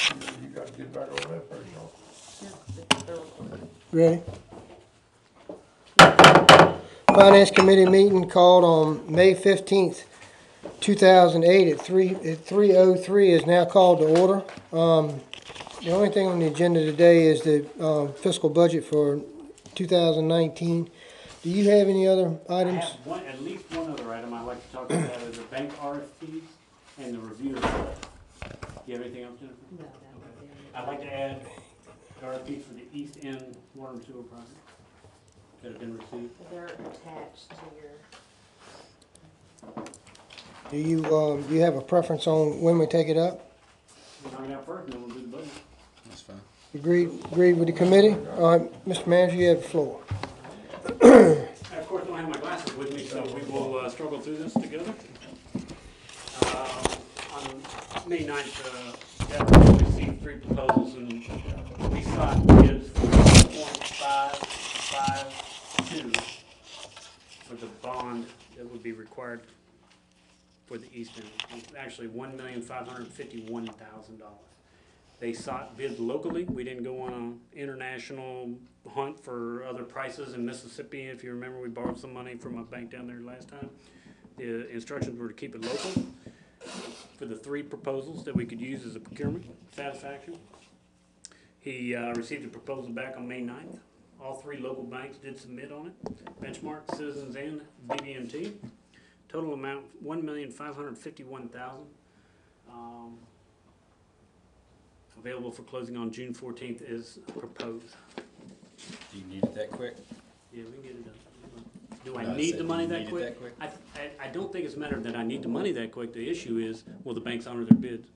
You got to get back over that first, y'all. Ready? Finance Committee meeting called on May 15th, 2008 at 3:03 is now called to order. The only thing on the agenda today is the fiscal budget for 2019. Do you have any other items? I have at least one other item I'd like to talk about is the bank RFPs and the review of that. Do you have anything else, Jennifer? No, I'd like to add the RFPs for the East End Water and Sewer project that have been received. they're attached to your. Do you have a preference on when we take it up? We'll knock it out first, and then we'll do the budget. That's fine. Agreed with the committee? All right, Mr. Manager, you have the floor. I, of course, don't have my glasses with me, so we will struggle through this together. On May 9th, we received 3 proposals, and we sought bids for 1.552 for the bond that would be required for the East End. It's actually $1,551,000. They sought bids locally. We didn't go on an international hunt for other prices in Mississippi. If you remember, we borrowed some money from a bank down there last time. The instructions were to keep it local for the 3 proposals that we could use as a procurement satisfaction. He received a proposal back on May 9th. All 3 local banks did submit on it. Benchmark, Citizens, and BB&T. Total amount $1,551,000. Available for closing on June 14th is proposed. Do you need it that quick? Yeah, we can get it done. Do No, I I need said, the do money you that need it quick? that quick? I don't think it's a matter that I need the money that quick. The issue is, will the banks honor their bids?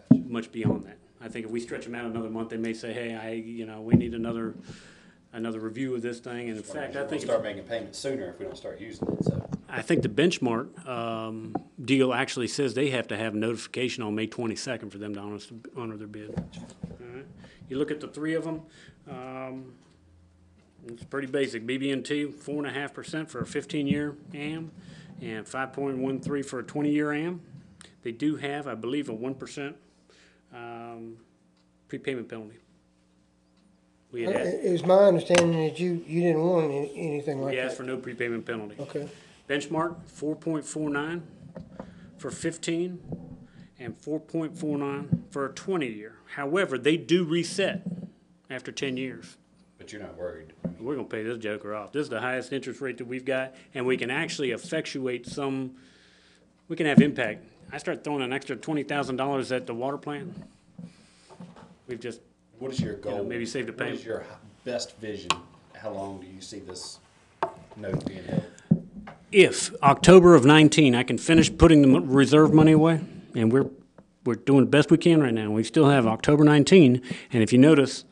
Gotcha. Much beyond that. I think if we stretch them out another month, they may say, hey, we need another review of this thing. And in fact, I We'll think start making payments sooner if we don't start using it, so. I think the Benchmark deal actually says they have to have notification on May 22nd for them to honor their bid. All right. You look at the 3 of them, it's pretty basic. BB&T, 4.5% for a 15-year AM and 5.13 for a 20-year AM. They do have, I believe, a 1% prepayment penalty. It was my understanding that you didn't want anything like We that. asked for no prepayment penalty. Okay. Benchmark, 4.49 for 15 and 4.49 for a 20-year. However, they do reset after 10 years. But you're not worried. We're going to pay this joker off. This is the highest interest rate that we've got, and we can actually effectuate we can have impact. I start throwing an extra $20,000 at the water plant. We've just, What is your goal? maybe save the What payment. is your best vision? How long do you see this note being held? If October of 19, I can finish putting the reserve money away, and we're doing the best we can right now. We still have October 19, and if you notice,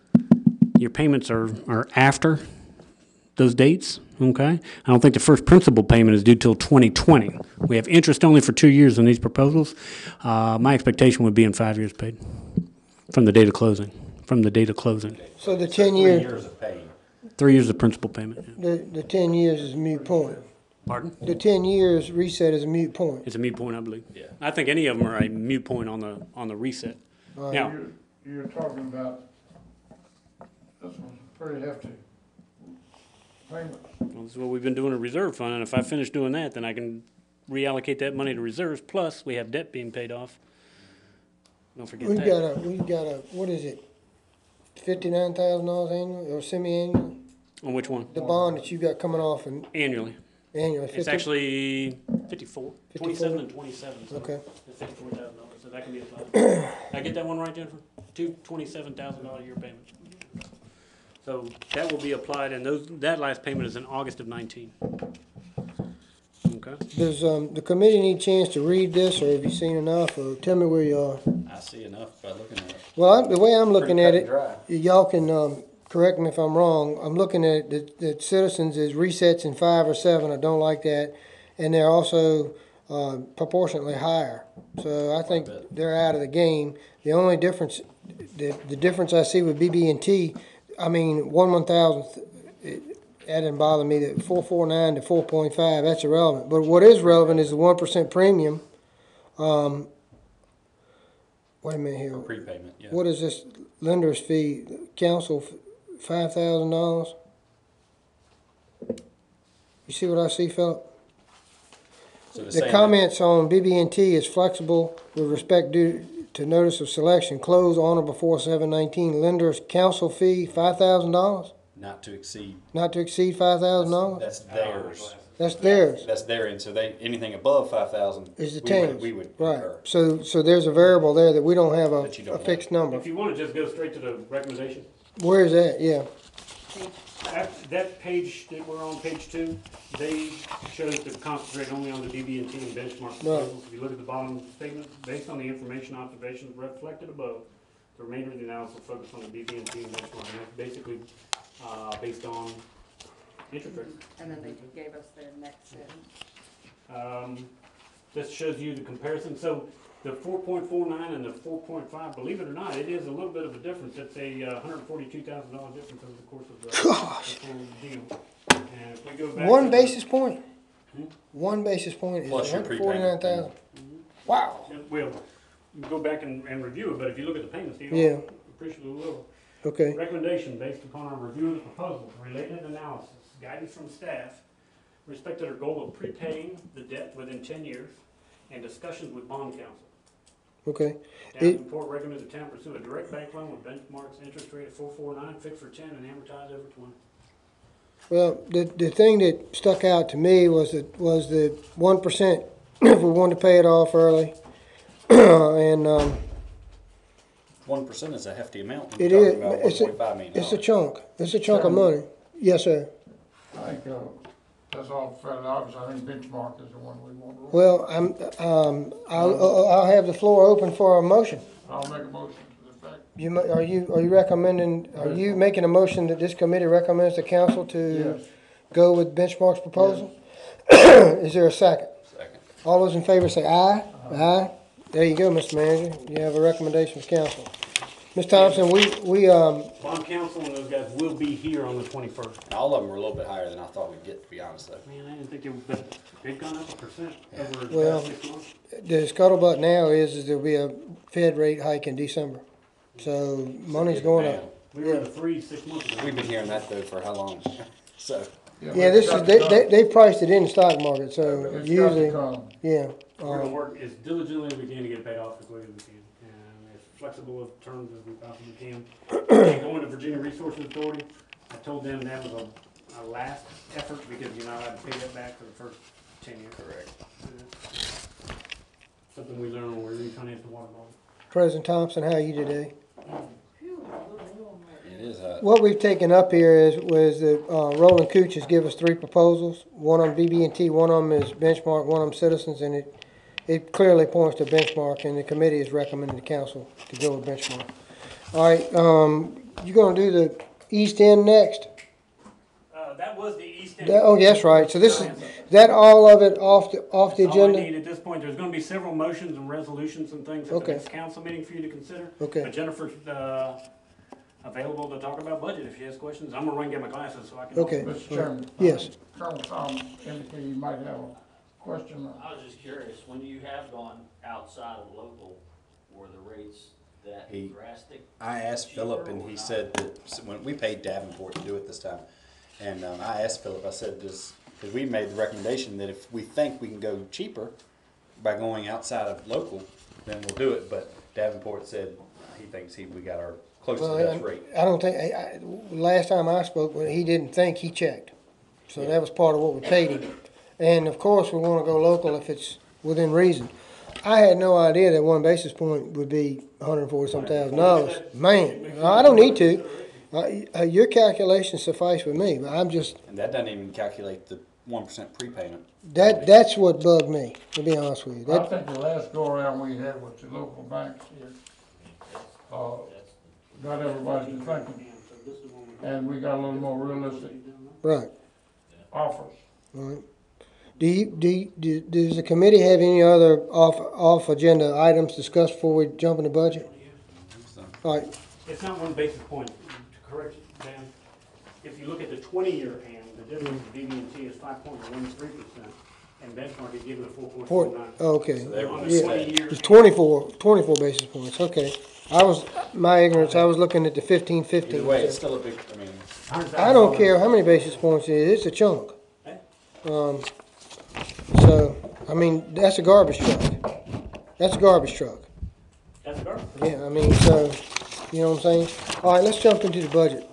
your payments are after those dates, okay? I don't think the first principal payment is due till 2020. We have interest only for 2 years on these proposals. My expectation would be in 5 years paid from the date of closing. So the 10 3 year, years of paying. 3 years of principal payment. Yeah. the 10 years is a moot point. Pardon? The 10 years reset is a moot point. It's a moot point, I believe. Yeah. I think any of them are a moot point on the reset. Now, You're talking about, this one's pretty hefty payment. well, this is what we've been doing a reserve fund, and if I finish doing that, then I can reallocate that money to reserves, plus we have debt being paid off. Don't forget We've that. got a, what is it? $59,000 annually or semi-annually? On which one? The bond that you got coming off Annually. annually. It's actually 54, 54? 27 and 27, so Okay. it's $54,000, so that can be applied. Did I get that one right, Jennifer? Two $27,000 a year payments. So that will be applied, and that last payment is in August of 19. Okay? Does the committee need a chance to read this, or have you seen enough, or tell me where you are? I see enough by looking at it. Well, the way I'm looking at Pretty it, cut and dry. y'all can correct me if I'm wrong. I'm looking at that Citizens is resets in 5 or 7. I don't like that, and they're also proportionately higher. So I think they're out of the game. The only difference, the difference I see with BB&T, I mean 1/1000th. That didn't bother me. That 449 to 4.5, that's irrelevant. But what is relevant is the 1% premium. Wait a minute for here. prepayment, yeah. What is this lender's fee? Council, $5,000? You see what I see, Philip? So they're The saying that- comments on BB&T is flexible with respect due to notice of selection, close on or before 7/19. Lender's council fee, $5,000? not to exceed, Not to exceed $5,000? that's theirs. That's theirs. That's their end, so they, anything above 5,000. Is the we would- teams. We would Right. concur. So there's a variable there that we don't have That you a don't fixed number. If you wanna just go straight to the recommendation, Where is that? Yeah. that page that we're on, page 2, they chose to concentrate only on the BB&T and benchmark proposals. If you look at the bottom statement, based on the information observations reflected above, the remainder of the analysis will focus on the BB&T and benchmark, and that's basically, based on interest rates. And then they gave us their next set. This shows you the comparison, so the 4.49 and the 4.5, believe it or not, it is a little bit of a difference. It's a $142,000 difference over the course of the Gosh. the full deal. And if we go back. One to the- basis point? Hmm? 1 basis point is Plus your prepayment. $149,000. Wow. Well, you can go back and review it, but if you look at the payments, they Yeah. are appreciably lower. Okay. Recommendation based upon our review of the proposal, related analysis, guidance from staff, respected our goal of prepaying the debt within 10 years, and discussions with bond counsel. Okay. Davenport recommends the town pursue a direct bank loan with benchmarks interest rate of 4.49, fixed for 10, and amortized over 20. Well, the thing that stuck out to me was the 1% if we wanted to pay it off early. And 1% is a hefty amount. when it you're is, talking about it's a, $1.5 million. it's a chunk. It's a chunk of money. Yes, sir. I think, that's all fairly obvious. I think benchmark is the one we want to. Well, I'll have the floor open for a motion. I'll make a motion to the effect. Are you recommending, are you making a motion that this committee recommends the council to Yes. go with Benchmark's proposal? Is there a second? Second. All those in favor say aye. Aye. There you go, Mr. Manager. You have a recommendation from council. Ms. Thompson, we Bond counsel and those guys will be here on the 21st. All of them were a little bit higher than I thought we'd get, to be honest, though. Man, I didn't think they would, but they've gone up 1% over the Well, past 6 months. the scuttlebutt now is there'll be a Fed rate hike in December. So money's going up. We were in the 3 6 months ago. We've been hearing that, though, for how long? So, Yeah, but this it's is, got to come. they priced it in the stock market, so It's got usually, to come. yeah. We're gonna work as diligently as we can to get paid off as quickly as we can, and as flexible of terms as we possibly can. Going to Virginia Resources Authority, I told them that was a last effort, because you're not allowed to pay that back for the first 10 years. correct. Something we learned when we refinanced the water bond. President Thompson, how are you today? It is hot. What we've taken up here was that Roland Cooch has given us 3 proposals. One on BB&T, one of them is Benchmark, one of them Citizens, and it clearly points to Benchmark, and the committee is recommending the council to go with Benchmark. All right, you're gonna do the East End next? That was the East End. Oh, yes, right. So this is that all of it off the That's all I agenda? need at this point. There's gonna be several motions and resolutions and things at the Okay. next council meeting for you to consider. Okay. But Jennifer's, available to talk about budget if she has questions. I'm gonna run and get my glasses so I can. Okay. Mr. Chairman. Yes. Colonel Tom indicated you might have a question. I was just curious, when you have gone outside of local, were the rates that He- drastic? I asked Philip, and he said that when we paid Davenport to do it this time, and I asked Philip, I said, because we made the recommendation that if we think we can go cheaper by going outside of local, then we'll do it. But Davenport said he thinks we got our close to Well, best rate. I don't think, last time I spoke, when he didn't think, he checked. So that was part of what we paid him. And of course, we wanna go local if it's within reason. I had no idea that 1 basis point would be $140,000. Man, I don't need to. Your calculations suffice with me, but I'm just, And that doesn't even calculate the 1% prepayment. that's what bugged me, to be honest with you. I That, think the last go around we had with the local banks here, got everybody to thinking, and we got a little more realistic right, offers. right. Does the committee have any other off-agenda items discussed before we jump in the budget? So, All right, It's not 1 basis point, to correct you, Dan. If you look at the 20-year hand, the difference with BB&T is 5.13%, And benchmark is given a 4.49. Okay. So they were On Yeah. a 20-year. It's 24 basis points, okay. My ignorance, I was looking at the 15. Either way, it's still a big, I mean, I don't care how many basis points it is, it's a chunk. So, I mean, that's a garbage truck. That's a garbage truck. That's a garbage. Yeah, I mean, so, you know what I'm saying? All right, let's jump into the budget.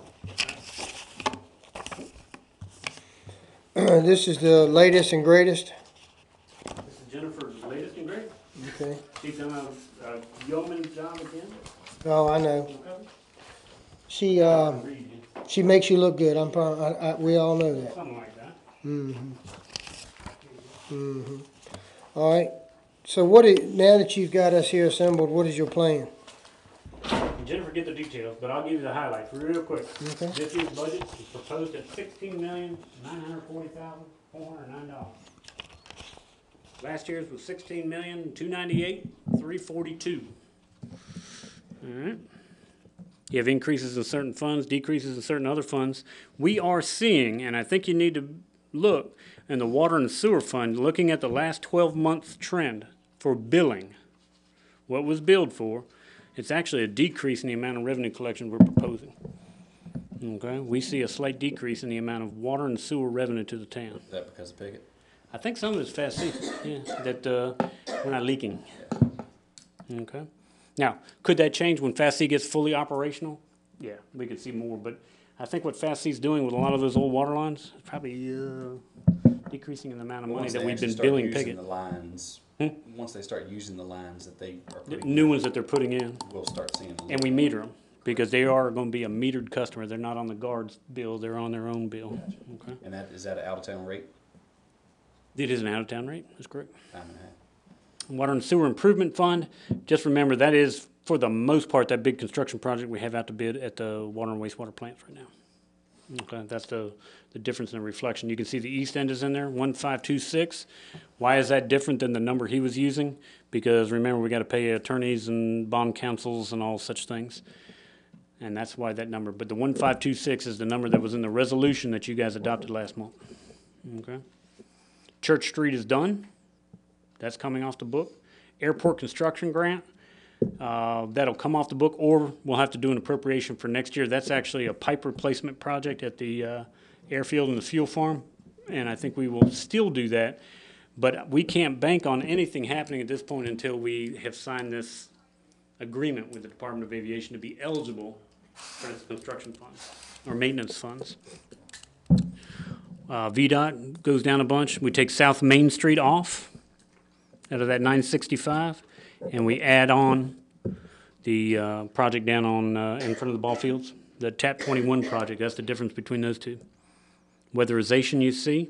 This is the latest and greatest, This is Jennifer's latest and greatest. okay? She's done a yeoman job again. Oh, I know. Okay. She makes you look good, we all know that. Something like that. All right, so now that you've got us here assembled, what is your plan? Jennifer, get the details, but I'll give you the highlights real quick. Okay. This year's budget is proposed at $16,940,409. Last year's was $16,298,342. All right. You have increases in certain funds, decreases in certain other funds. We are seeing, and I think you need to look in the water and sewer fund, looking at the last 12 months trend for billing, what was billed for. It's actually a decrease in the amount of revenue collection we're proposing. Okay, we see a slight decrease in the amount of water and sewer revenue to the town. is that because of Pickett? I think some of it's Fast C, yeah, that we're not leaking. Okay, now could that change when Fast C gets fully operational? Yeah, we could see more, but I think what Fast C's doing with a lot of those old water lines is probably decreasing in the amount of money Once that they we've actually been start billing using Pickett. the lines, once they start using the lines that they are The putting new in, ones that they're putting in, we'll start seeing. a and we little meter them, because they are gonna be a metered customer. They're not on the guard's bill, they're on their own bill. Okay. And is that an out-of-town rate? It is an out-of-town rate, that's correct. Time and a half. Water and Sewer Improvement Fund, just remember, that is, for the most part, that big construction project we have out to bid at the water and wastewater plants right now. Okay, that's the difference in the reflection. You can see the east end is in there, 1526. Why is that different than the number he was using? Because remember, we gotta pay attorneys and bond counsels and all such things. And that's why that number, but the 1526 is the number that was in the resolution that you guys adopted last month. Okay? Church Street is done. That's coming off the book. Airport construction grant, that'll come off the book, or we'll have to do an appropriation for next year. That's actually a pipe replacement project at the airfield and the fuel farm, and I think we will still do that. But we can't bank on anything happening at this point until we have signed this agreement with the Department of Aviation to be eligible for its construction funds, or maintenance funds. VDOT goes down a bunch. We take South Main Street off out of that 965, and we add on the project down on in front of the ball fields, the TAP 21 project. That's the difference between those two. Weatherization, you see.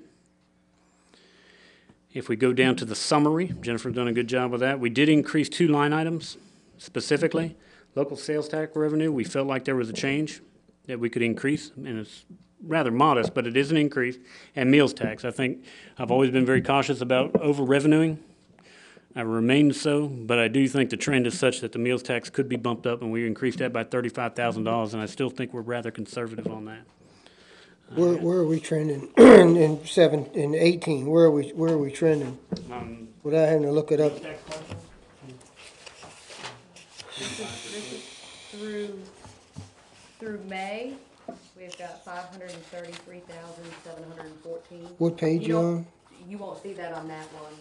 If we go down to the summary, Jennifer's done a good job with that. We did increase 2 line items specifically. Local sales tax revenue, we felt like there was a change that we could increase, and it's rather modest, but it is an increase. And meals tax, I think I've always been very cautious about over-revenuing. I remain so, but I do think the trend is such that the meals tax could be bumped up, and we increased that by $35,000, and I still think we're rather conservative on that. Where are we trending in 18? Where are we trending? Without having to look it up. Tax question? This is through May, we've got 533,714. What page you on? You won't see that on that one.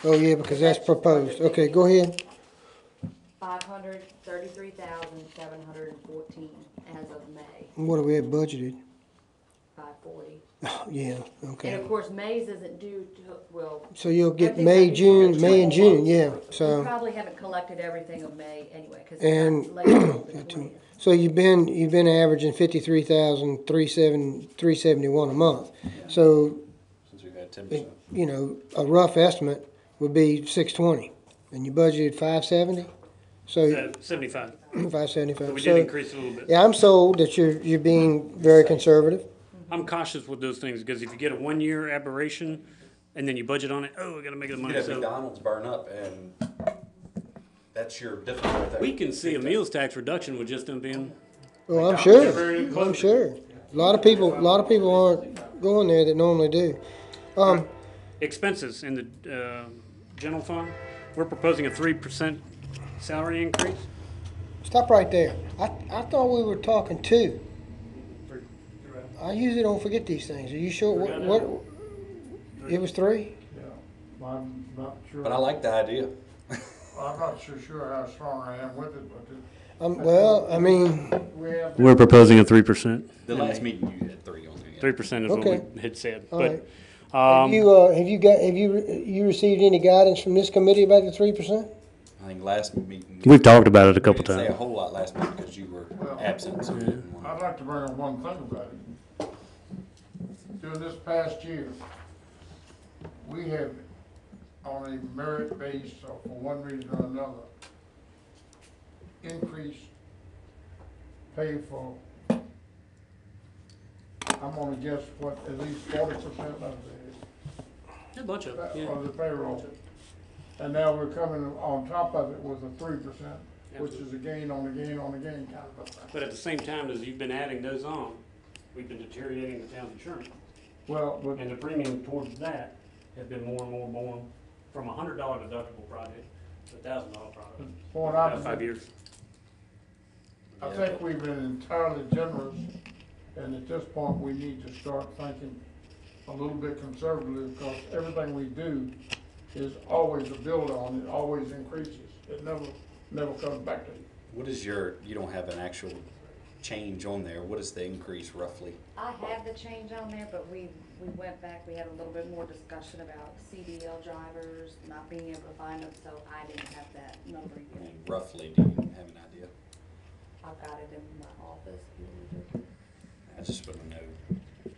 Oh, yeah, because that's proposed. Okay, go ahead. 533,714 as of May, What do we have budgeted? 540. Yeah, And okay. of course, May's isn't due to, well, So you'll I get think May, that'd be June, for May and 12 June, yeah, we so. probably haven't collected everything of May anyway, because And- it's not later on the 20th. So you've been averaging 53,371 a month. So, Since we've had 10%. you know, a rough estimate would be 620, and you budgeted 570? So 75. 575. We did So, increase it a little bit. yeah, I'm sold that you're being very conservative. I'm cautious with those things, because if you get a 1-year aberration and then you budget on it, we gotta make the You money. have So McDonald's burn up, and that's your difference right there. we can see a meals tax reduction with just them being. Well, I'm They're sure. very I'm close. sure. A lot of people aren't going there that normally do. expenses in the, general fund, we're proposing a 3% salary increase. Stop right there. I thought we were talking two. I usually don't forget these things. Are you sure? What? It was three? Yeah, I'm not sure. But I like the idea. I'm not so sure how strong I am with it, but Well, I mean, we have. We're proposing a 3%. The last meeting you had 3 on there. Yeah. 3% is what Okay. we had said. all But, right. um, Have you received any guidance from this committee about the 3%? I think last meeting. we've talked about it a we couple didn't say a times. whole lot last meeting because you were Well, absent. So we didn't wanna- I'd like to bring up one thing about it. During this past year, we have, on a merit base, or for one reason or another, increased pay for, I'm gonna guess what, at least 40% of A bunch of, the payroll. And now we're coming on top of it with a 3%, which is a gain on a gain on a gain kind of a thing. But at the same time, as you've been adding those on, we've been deteriorating the town's insurance. Well, but And the premium towards that has been more and more borne from $100 deductible project to $1,000 project. for an About 5 opposite, years. I think we've been entirely generous, and at this point, we need to start thinking a little bit conservative, because everything we do is always a build on, it always increases. It never comes back to you. What is you don't have an actual change on there. What is the increase roughly? I have the change on there, but we went back, we had a little bit more discussion about CDL drivers, not being able to find them, so I didn't have that number I yet. mean, roughly, do you have an idea? I've got it in my office. I just want to know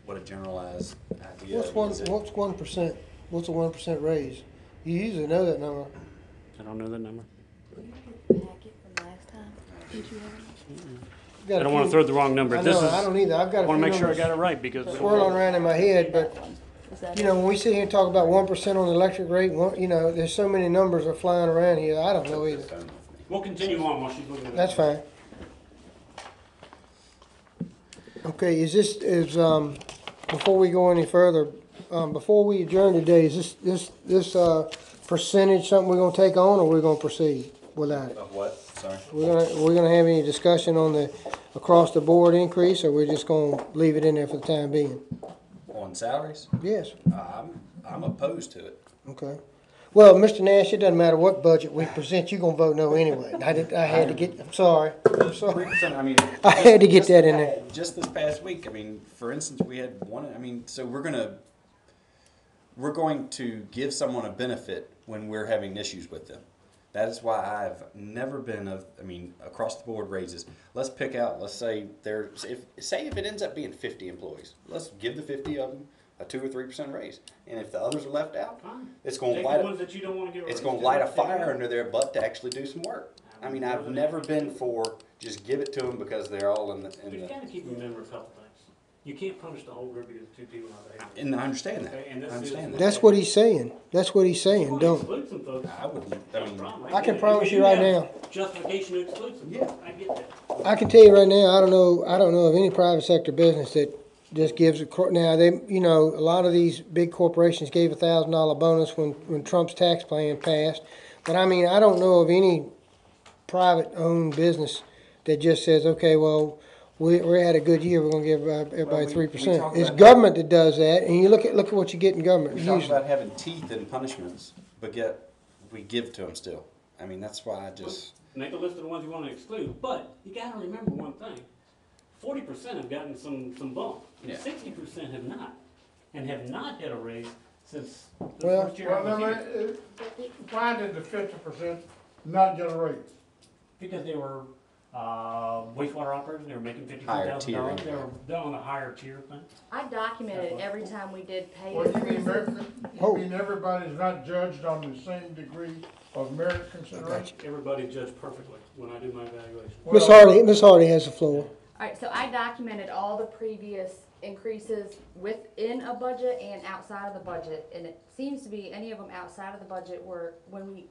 what a generalized idea What's is. 1%? What's a 1% raise? You usually know that number. I don't know that number. Packet from last time. Did you have I've got I a don't want to few- throw the wrong number. I This know, is, I don't either. I've got I a want few to make sure I numbers got it right because. swirling around in my head, but you know, when we sit here and talk about 1% on the electric rate, you know, there's so many numbers are flying around here. I don't know either. Phone with me. We'll continue on while she's looking at it. That's fine. Okay, before we go any further, before we adjourn today, is this percentage something we're gonna take on, or we're gonna proceed without it? Of what? Sorry. We're gonna have any discussion on the across the board increase, or we're just gonna leave it in there for the time being? On salaries? Yes, I'm opposed to it. okay. Well, Mr. Nash, it doesn't matter what budget we present, you're gonna vote no anyway. I had to get, I'm sorry. 3%, I mean. I had to get that in there. Just this past week, I mean, for instance, we had one, I mean, so we're going to give someone a benefit when we're having issues with them. That is why I've never been across the board raises. Let's pick out, let's say if it ends up being 50 employees, let's give the 50 of them a 2 or 3% raise. And if the others are left out, Fine. it's going to Take light the a ones that you don't want to get it's rid going of. to light a Take them fire out. under their butt to actually do some work. I mean, I've never been for just give it to them because they're all in But you the got to keep in remember a couple things. You can't punish the whole group because two people are behaving. and I understand that. Okay, and this I understand is- that. That's what he's saying. That's what he's saying, You don't. exclude some folks. I wouldn't. I No mean, problem. I can get it. promise you do right have now. Justification to exclude some Yeah. folks. I get that. I can tell you right now, I don't know of any private sector business that just gives now a lot of these big corporations gave $1,000 bonus when Trump's tax plan passed. But I mean, I don't know of any private owned business that just says, okay, well, we had a good year, we're gonna give everybody we 3%. talk It's about government that does that, and you look at what you get in government we talk usually. about having teeth and punishments, but yet we give to them still. I mean, that's why I just. Make a list of the ones you want to exclude. But you got to remember one thing. 40% have gotten some bump. Yeah. 60% have not. And have not had a raise since the Well- first year I Well, was now, here. why did the 50% not get a raise? Because they were wastewater operators, they were making Higher $52,000. They tiering. were done on a higher tier thing. I documented every time we did pay Well, you mean, increases. Oh. you mean everybody's not judged on the same degree of merit consideration? Everybody judged perfectly when I do my evaluation. Miss Hardy has the floor. Alright, so I documented all the previous increases within a budget and outside of the budget, and it seems to be any of them outside of the budget were when we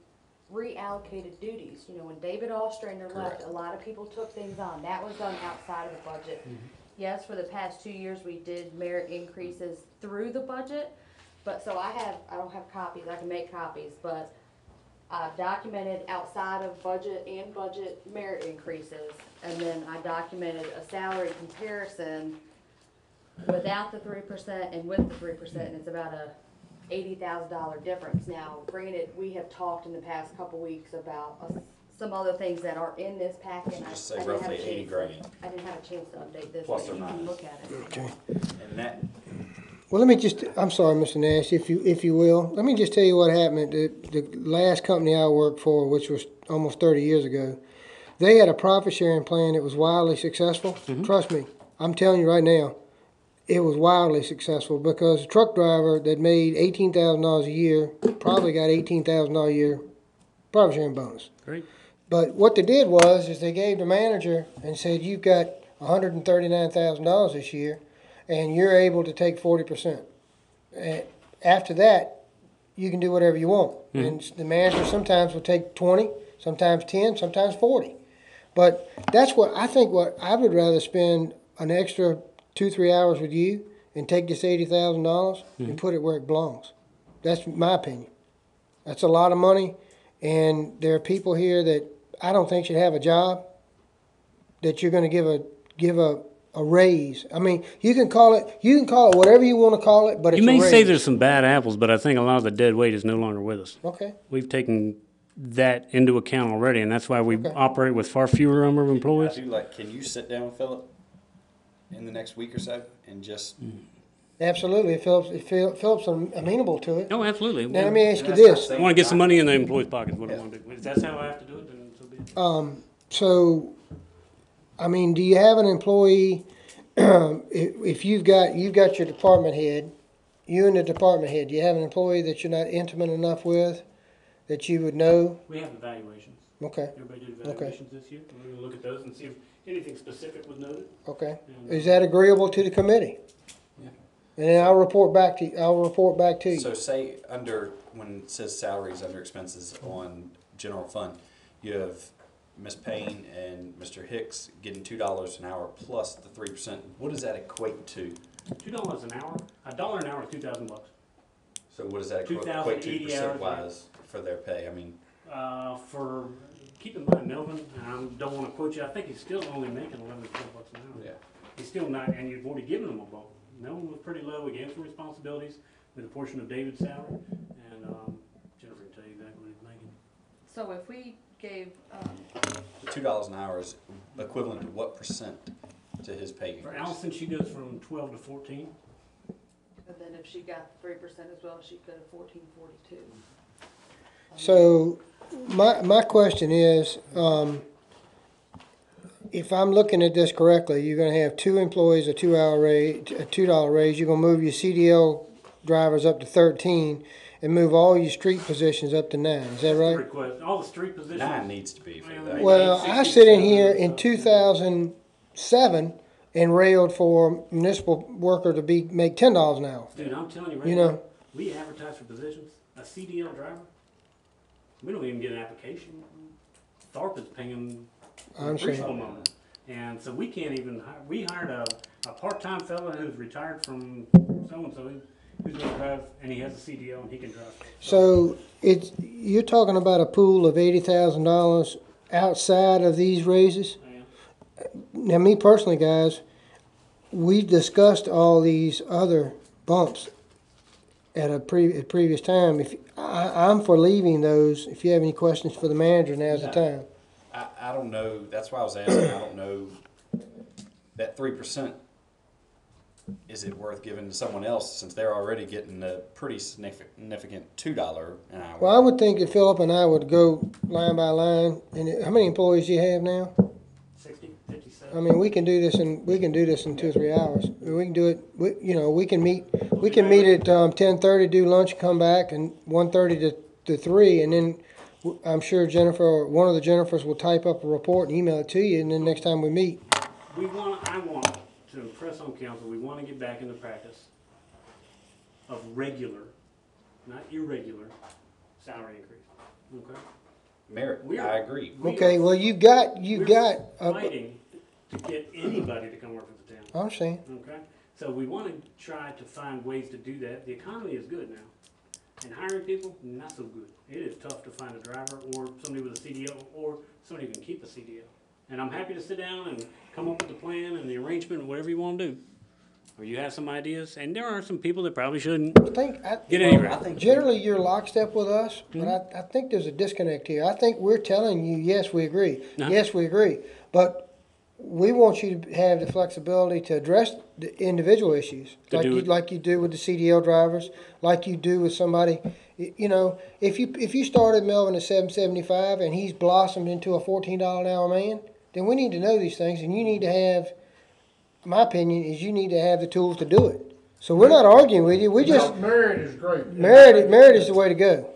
reallocated duties. You know, when David Ostrander left, a lot of people took things on. That was done outside of the budget. Yes, for the past 2 years, we did merit increases through the budget, But so I don't have copies, I can make copies, but I've documented outside of budget and budget merit increases. And then I documented a salary comparison without the 3% and with the 3%, and it's about a $80,000 difference. Now, granted, we have talked in the past couple weeks about some other things that are in this packet. So just I say didn't have a roughly 80 chance- grand. I didn't have a chance to update this, Plus but or you can minus. look at it. Okay. And that, Well, let me just, I'm sorry, Mr. Nash, if you will, let me just tell you what happened at the last company I worked for, which was almost 30 years ago. They had a profit sharing plan that was wildly successful. Trust me, I'm telling you right now, it was wildly successful because a truck driver that made $18,000 a year probably got $18,000 a year profit sharing bonus. Great. But what they did was, is they gave the manager and said, you've got $139,000 this year, and you're able to take 40%. And after that, you can do whatever you want. And the manager sometimes will take 20, sometimes 10, sometimes 40. But that's what I think. What I would rather spend an extra 2-3 hours with you and take this $80,000 and put it where it belongs. That's my opinion. That's a lot of money, and there are people here that I don't think should have a job that you're going to give a raise. I mean, you can call it whatever you want to call it, but it's You may a raise. say there's some bad apples, but I think a lot of the dead weight is no longer with us. Okay. We've taken that into account already, and that's why we Okay. operate with far fewer number of I employees. do like, can you sit down with Philip in the next week or so and just, Absolutely. If Philip's amenable to it. No, absolutely. Now let me ask you That's not this. saying- I want to get some money in the employees' pockets. What I Yeah. want to do. If that's how I have to do it, then so be it. So, I mean, do you have an employee? If you've got your department head, you and the department head, do you have an employee that you're not intimate enough with that you would know? We have evaluations. Okay. Everybody did evaluations this year. We're going to look at those and see if anything specific was noted. Okay. And, Is that agreeable to the committee? Yeah. And then I'll report back to you. so say under, when it says salaries under expenses on general fund, you have Ms. Payne and Mr. Hicks getting $2 an hour plus the 3%. What does that equate to? $2 an hour. $1 an hour is $2,000. So what does that equate to 2,080 percent wise for their pay? I mean, For keep in mind, Melvin, I don't want to quote you. I think he's still only making $11 to $12 an hour. yeah. He's still not, and you've already given him a bump. Melvin was pretty low. We gave him some responsibilities with a portion of David's salary, and Jennifer can tell you exactly what he's making. So if we gave, The $2 an hour is equivalent to what percent to his pay For increase? Allison, she goes from 12 to 14. and then if she got 3% as well, she'd go to 1442. So, my question is, if I'm looking at this correctly, you're going to have 2 employees, a $2 raise. You're going to move your CDL drivers up to 13, and move all your street positions up to 9. Is that right? Request all the street positions. 9 needs to be for that. Well, I sit in here in 2007 and railed for a municipal worker to make $10 an hour. Dude, I'm telling you right You now, know. we advertise for positions. A CDL driver, we don't even get an application. Tharp is paying I an understand. appreciable amount. And so we can't even hire, we hired a part-time fella who's retired from so-and-so, who's gonna drive, and he has a CDL and he can drive. So you're talking about a pool of $80,000 outside of these raises? Yeah. Now, me personally, guys, we discussed all these other bumps at a previous time. If I'm for leaving those, if you have any questions for the manager, now's the time. I don't know, that's why I was asking, I don't know, that 3%, is it worth giving to someone else since they're already getting a pretty significant $2 an hour? Well, I would think that Philip and I would go line by line. And how many employees do you have now? 60, 57. I mean, we can do this in 2 or 3 hours. We can do it. We can meet. We can meet at 10:30, do lunch, come back, and 1:30 to 3, and then I'm sure Jennifer or one of the Jennifers will type up a report and email it to you. And then next time we meet, I want to impress on council, we want to get back into practice of regular, not irregular, salary increase. Okay? Merit, We are- I agree. we okay. are- Well, you've got. We're fighting to get anybody to come work for the town. I understand. Okay? So we wanna try to find ways to do that. The economy is good now. And hiring people, not so good. It is tough to find a driver or somebody with a CDL or somebody who can keep a CDL. And I'm happy to sit down and come up with the plan and the arrangement, whatever you wanna do. Or you have some ideas, and there are some people that probably shouldn't I think, get anywhere. I think generally you're lockstep with us, but I think there's a disconnect here. I think we're telling you, yes, we agree. Uh-huh. Yes, we agree. But we want you to have the flexibility to address the individual issues. To do it. Like you do with the CDL drivers, like you do with somebody, you know, if you started Melvin at $7.75 and he's blossomed into a $14 an hour man, then we need to know these things, and you need to have, my opinion is you need to have the tools to do it. So we're not arguing with you, we just, Merit is great. merit is the way to go.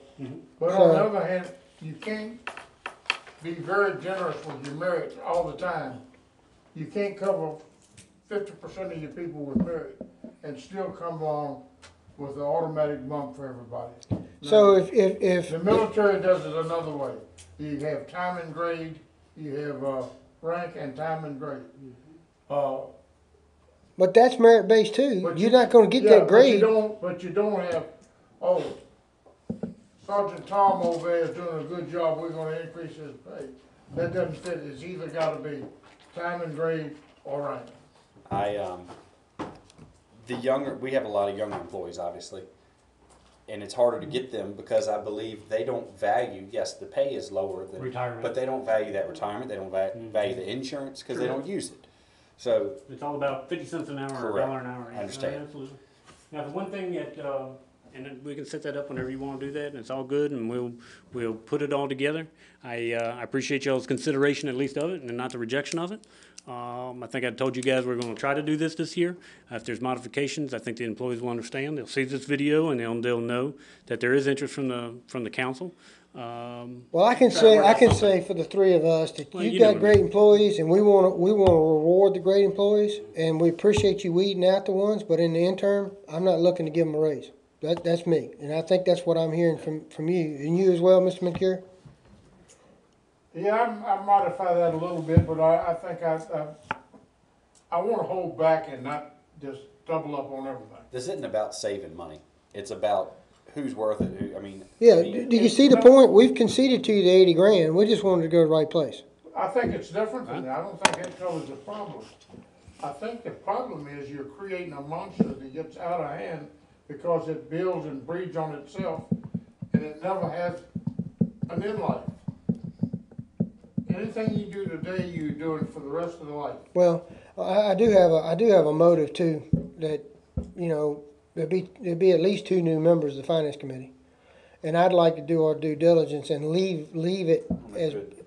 But on the other hand, you can't be very generous with your merit all the time. You can't cover 50% of your people with merit and still come along with an automatic bump for everybody. So if The military does it another way. You have time and grade, you have, rank and time and grade. but that's merit based too. But You're you- not gonna get yeah, that grade. But you don't have, oh, Sergeant Tom over there is doing a good job, we're gonna increase his pay. That doesn't fit, it's either gotta be time and grade or rank. we have a lot of younger employees, obviously. And it's harder to get them because I believe they don't value, yes, the pay is lower than, Retirement. but they don't value that retirement, they don't value the insurance because they don't use it. So, It's all about 50 cents an hour or Correct. $1 an hour. I understand. Absolutely. Now, the one thing that, and then we can set that up whenever you want to do that, and it's all good, and we'll put it all together. I appreciate y'all's consideration at least of it, and not the rejection of it. I think I told you guys we're going to try to do this year. If there's modifications, I think the employees will understand. They'll see this video, and they'll know that there is interest from the council. Well, I can say for the three of us that Well, you've you know got what great I mean. employees, and we want to reward the great employees, and we appreciate you weeding out the ones. But in the interim, I'm not looking to give them a raise. That's me, and I think that's what I'm hearing from you, and you as well, Mr. McCure. Yeah, I modify that a little bit, but I think I wanna hold back and not just double up on everything. this isn't about saving money. It's about who's worth it, Yeah. I mean, Do you see the point? We've conceded to you the 80 grand. We just wanted to go to the right place. I think it's different than that, I don't think that covers the problem. I think the problem is you're creating a monster that gets out of hand because it builds and breeds on itself, and it never has an end life. Anything you do today, you're doing for the rest of the life. Well, I do have a motive too, that, you know, there'd be at least 2 new members of the finance committee, and I'd like to do our due diligence and leave it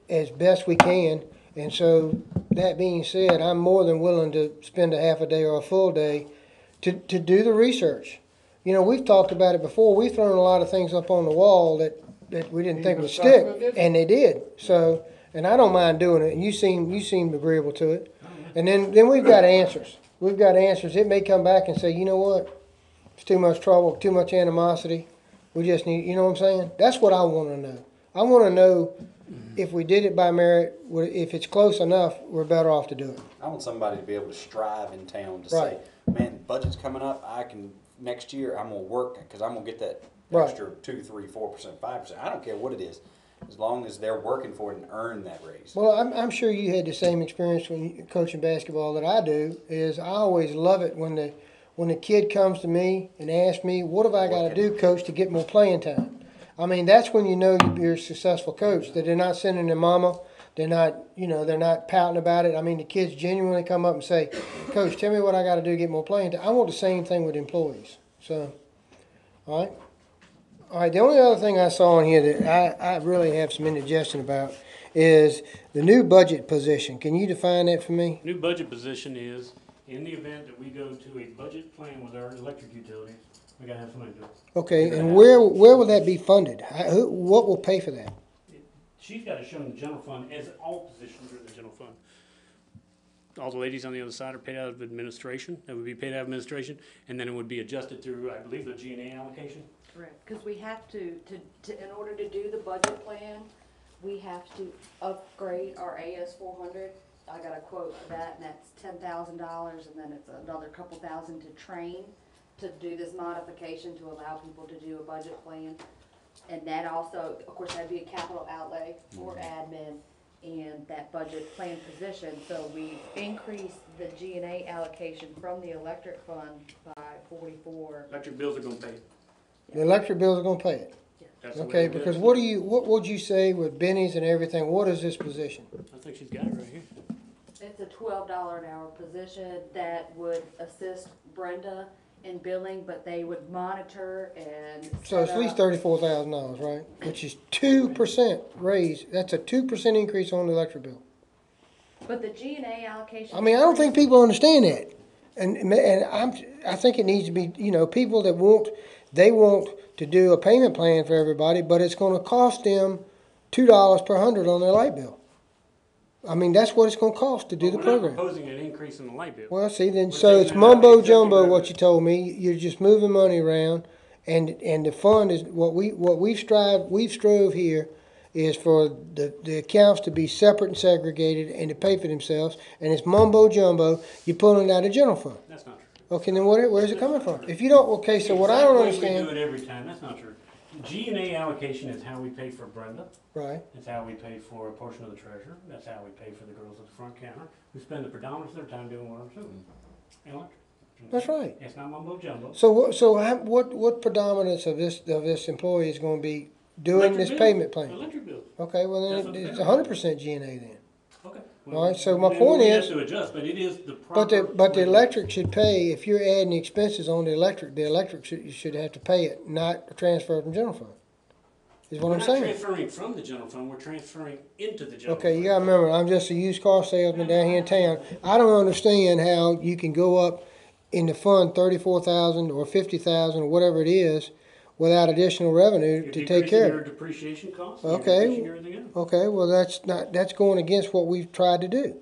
as best we can. And so, that being said, I'm more than willing to spend a half a day or a full day to do the research. You know, we've talked about it before. We've thrown a lot of things up on the wall that we didn't think Even would stuff stick, that didn't. and they did. So, and I don't mind doing it. And you seem agreeable to it. And then we've got answers. We've got answers. It may come back and say, you know what, it's too much trouble, too much animosity. We just need, you know what I'm saying? That's what I want to know. I want to know if we did it by merit, if it's close enough, we're better off to do it. I want somebody to be able to strive in town to Right. say, man, budget's coming up, next year, I'm gonna work, because I'm gonna get that Right. extra 2, 3, 4%, 5%. I don't care what it is, as long as they're working for it and earn that raise. Well, I'm sure you had the same experience when you coaching basketball that I do. Is I always love it when the kid comes to me and asks me, "What have I got to do, coach, to get more playing time?" I mean, that's when you know you're a successful coach. That they're not sending their mama, they're not pouting about it. I mean, the kids genuinely come up and say, "Coach, tell me what I got to do to get more playing time." I want the same thing with employees. So, all right. The only other thing I saw in here that I really have some indigestion about is the new budget position. Can you define that for me? New budget position is, in the event that we go to a budget plan with our electric utilities, we gotta have somebody do it. Okay, and where will that be funded? What will pay for that? She's gotta show in the general fund, as all positions are in the general fund. All the ladies on the other side are paid out of administration, that would be paid out of administration, and then it would be adjusted through, I believe, the G&A allocation. Correct, because we have to, in order to do the budget plan, we have to upgrade our AS400 I got a quote for that, and that's $10,000, and then it's another couple thousand to train to do this modification to allow people to do a budget plan. And that also, of course, that'd be a capital outlay for admin and that budget plan position. So we increased the G&A allocation from the electric fund by 44. Electric bills are gonna pay it. The electric bills are gonna pay it. That's the way Okay, it because is. what would you say with Benny's and everything, what is this position? I think she's got it right here. It's a $12 an hour position that would assist Brenda in billing, but they would monitor and So it's at set least up- $34,000, right? Which is 2% raise, that's a 2% increase on the electric bill. But the G&A allocation. I mean, I don't think people understand that. And I think it needs to be, people that they want to do a payment plan for everybody, but it's gonna cost them $2 per hundred on their light bill. I mean, that's what it's gonna cost to do the But we're not program. proposing an increase in the light bill. Well, see, then, We're so taking it's it out of mumbo executive jumbo what revenue. you told me. You're just moving money around, and the fund is what we've strove here is for the accounts to be separate and segregated and to pay for themselves. And it's mumbo jumbo. You're pulling it out of general fund. That's not true. Okay, then where's it coming from? If you don't, okay, so what I don't We understand, do it every time, that's not true. G&A allocation is how we pay for Brenda, right? it's how we pay for a portion of the treasurer, that's how we pay for the girls at the front counter, who spend the predominance of their time doing what I'm doing. Electric. That's right. It's not mumbo jumbo. What predominance of this employee is going to be doing Electric this bill. payment plan? Electric bill, Okay, well That's then what it's the- 100% G&A then. okay. All right, so my then point we is- have to adjust, but it is the But proper. the way- electric should pay, if you're adding expenses on the electric should have to pay it, not transfer from general fund. Is what We're I'm not saying. transferring from the general fund, we're transferring into the general fund. Okay, you gotta remember, I'm just a used car salesman down here in town. I don't understand how you can go up in the fund 34,000 or 50,000 or whatever it is without additional revenue You're to take decreasing care your of it. depreciation costs, Okay. you're decreasing everything else. Okay, well, that's going against what we've tried to do.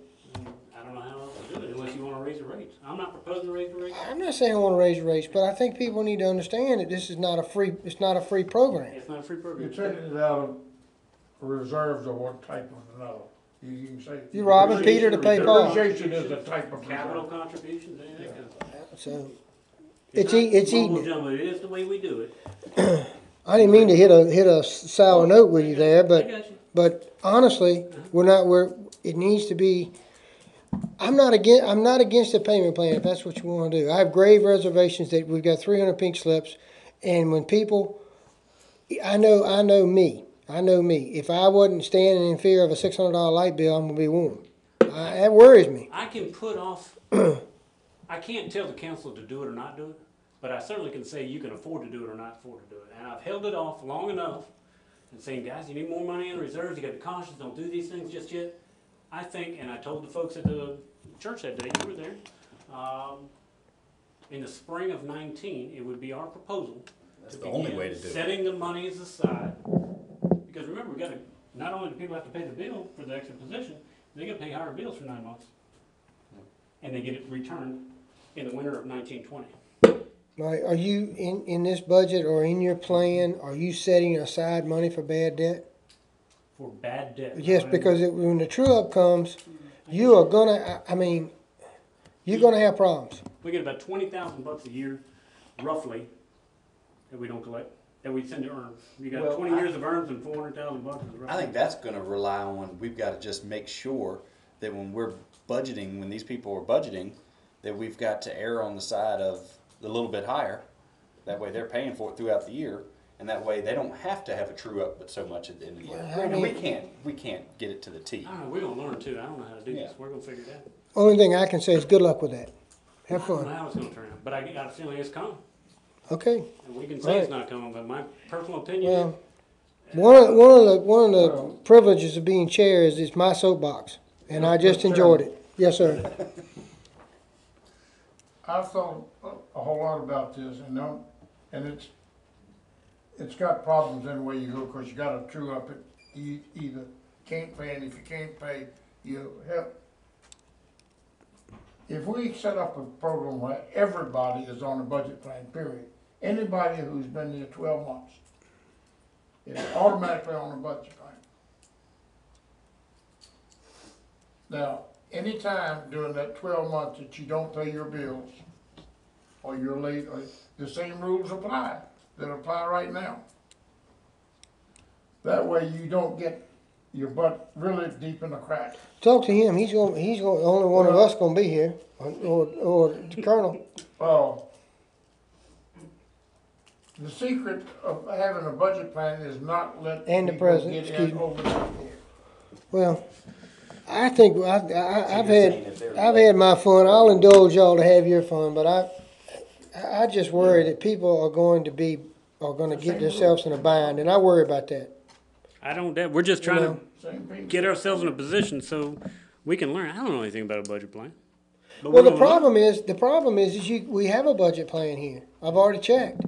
I don't know how else to do it unless you wanna raise the rates. I'm not proposing to raise the rates. I'm not saying I wanna raise rates, but I think people need to understand that this is not it's not a free program. It's not a free You're program. taking it out of reserves or what type of another? You can say. You robbing Peter to pay Paul. Depreciation is a type of Capital reserve. contributions, anything else. So, It's It's eating mumbo it. jumbo, it is the way we do it. I didn't mean to hit a sour note with you there, I but got you. But honestly, it needs to be, I'm not against the payment plan if that's what you wanna do. I have grave reservations that we've got 300 pink slips, and when people, I know me. If I wasn't standing in fear of a $600 light bill, I'm gonna be warm. That worries me. I can put off, I can't tell the council to do it or not do it, but I certainly can say you can afford to do it or not afford to do it. And I've held it off long enough and saying, guys, you need more money in reserves, you gotta be cautious, don't do these things just yet. I think, and I told the folks at the church that day, you were there, in the spring of 19, it would be our proposal. That's to the only begin way to do it. Setting the monies aside, because remember, we gotta, not only do people have to pay the bill for the extra position, they gotta pay higher bills for 9 months. And they get it returned in the winter of 1920. Right, are you, in this budget or in your plan, are you setting aside money for bad debt? For bad debt. Yes, because when the true up comes, you are gonna, you're gonna have problems. We get about $20,000 a year, roughly, that we don't collect, that we send to earn. You got Well, 20 years of earns and $400,000 is roughly. I think that's gonna rely on, we've gotta just make sure that when we're budgeting, when these people are budgeting, that we've got to err on the side of a little bit higher. That way they're paying for it throughout the year, and that way they don't have to have a true up but so much at the end of the year. Well, I And we mean- can't get it to the T. I don't know, we're gonna learn too. I don't know how to do this. Yeah. We're gonna figure it out. Only thing I can say is good luck with that. Have I don't know fun. how it's gonna turn out, but I got a feeling it's coming. Okay. And we can say it's not coming, but my personal opinion Well, is, one of the privileges of being chair is it's my soapbox, and I just enjoyed it. Yes, sir. I've thought a whole lot about this, and it's got problems any way you go, cause you gotta true up it, you either can't pay, and if you can't pay, you have. If we set up a program where everybody is on a budget plan, period, anybody who's been there 12 months is automatically on a budget plan. Now, anytime during that 12 months that you don't pay your bills, or you're late, or the same rules apply that apply right now. That way you don't get your butt really deep in the crack. Talk to him, he's the only one of us gonna be here, or the colonel. The secret of having a budget plan is not let And the people president, get excuse in me. over their head. Well, I think I've you're saying if they're late- had my fun. I'll indulge y'all to have your fun, but I just worry that people are going to get themselves in a bind, and I worry about that. I don't, we're just trying know. Same thing. to get ourselves in a position so we can learn. I don't know anything about a budget plan. But Well, we're the gonna learn. problem is we have a budget plan here. I've already checked.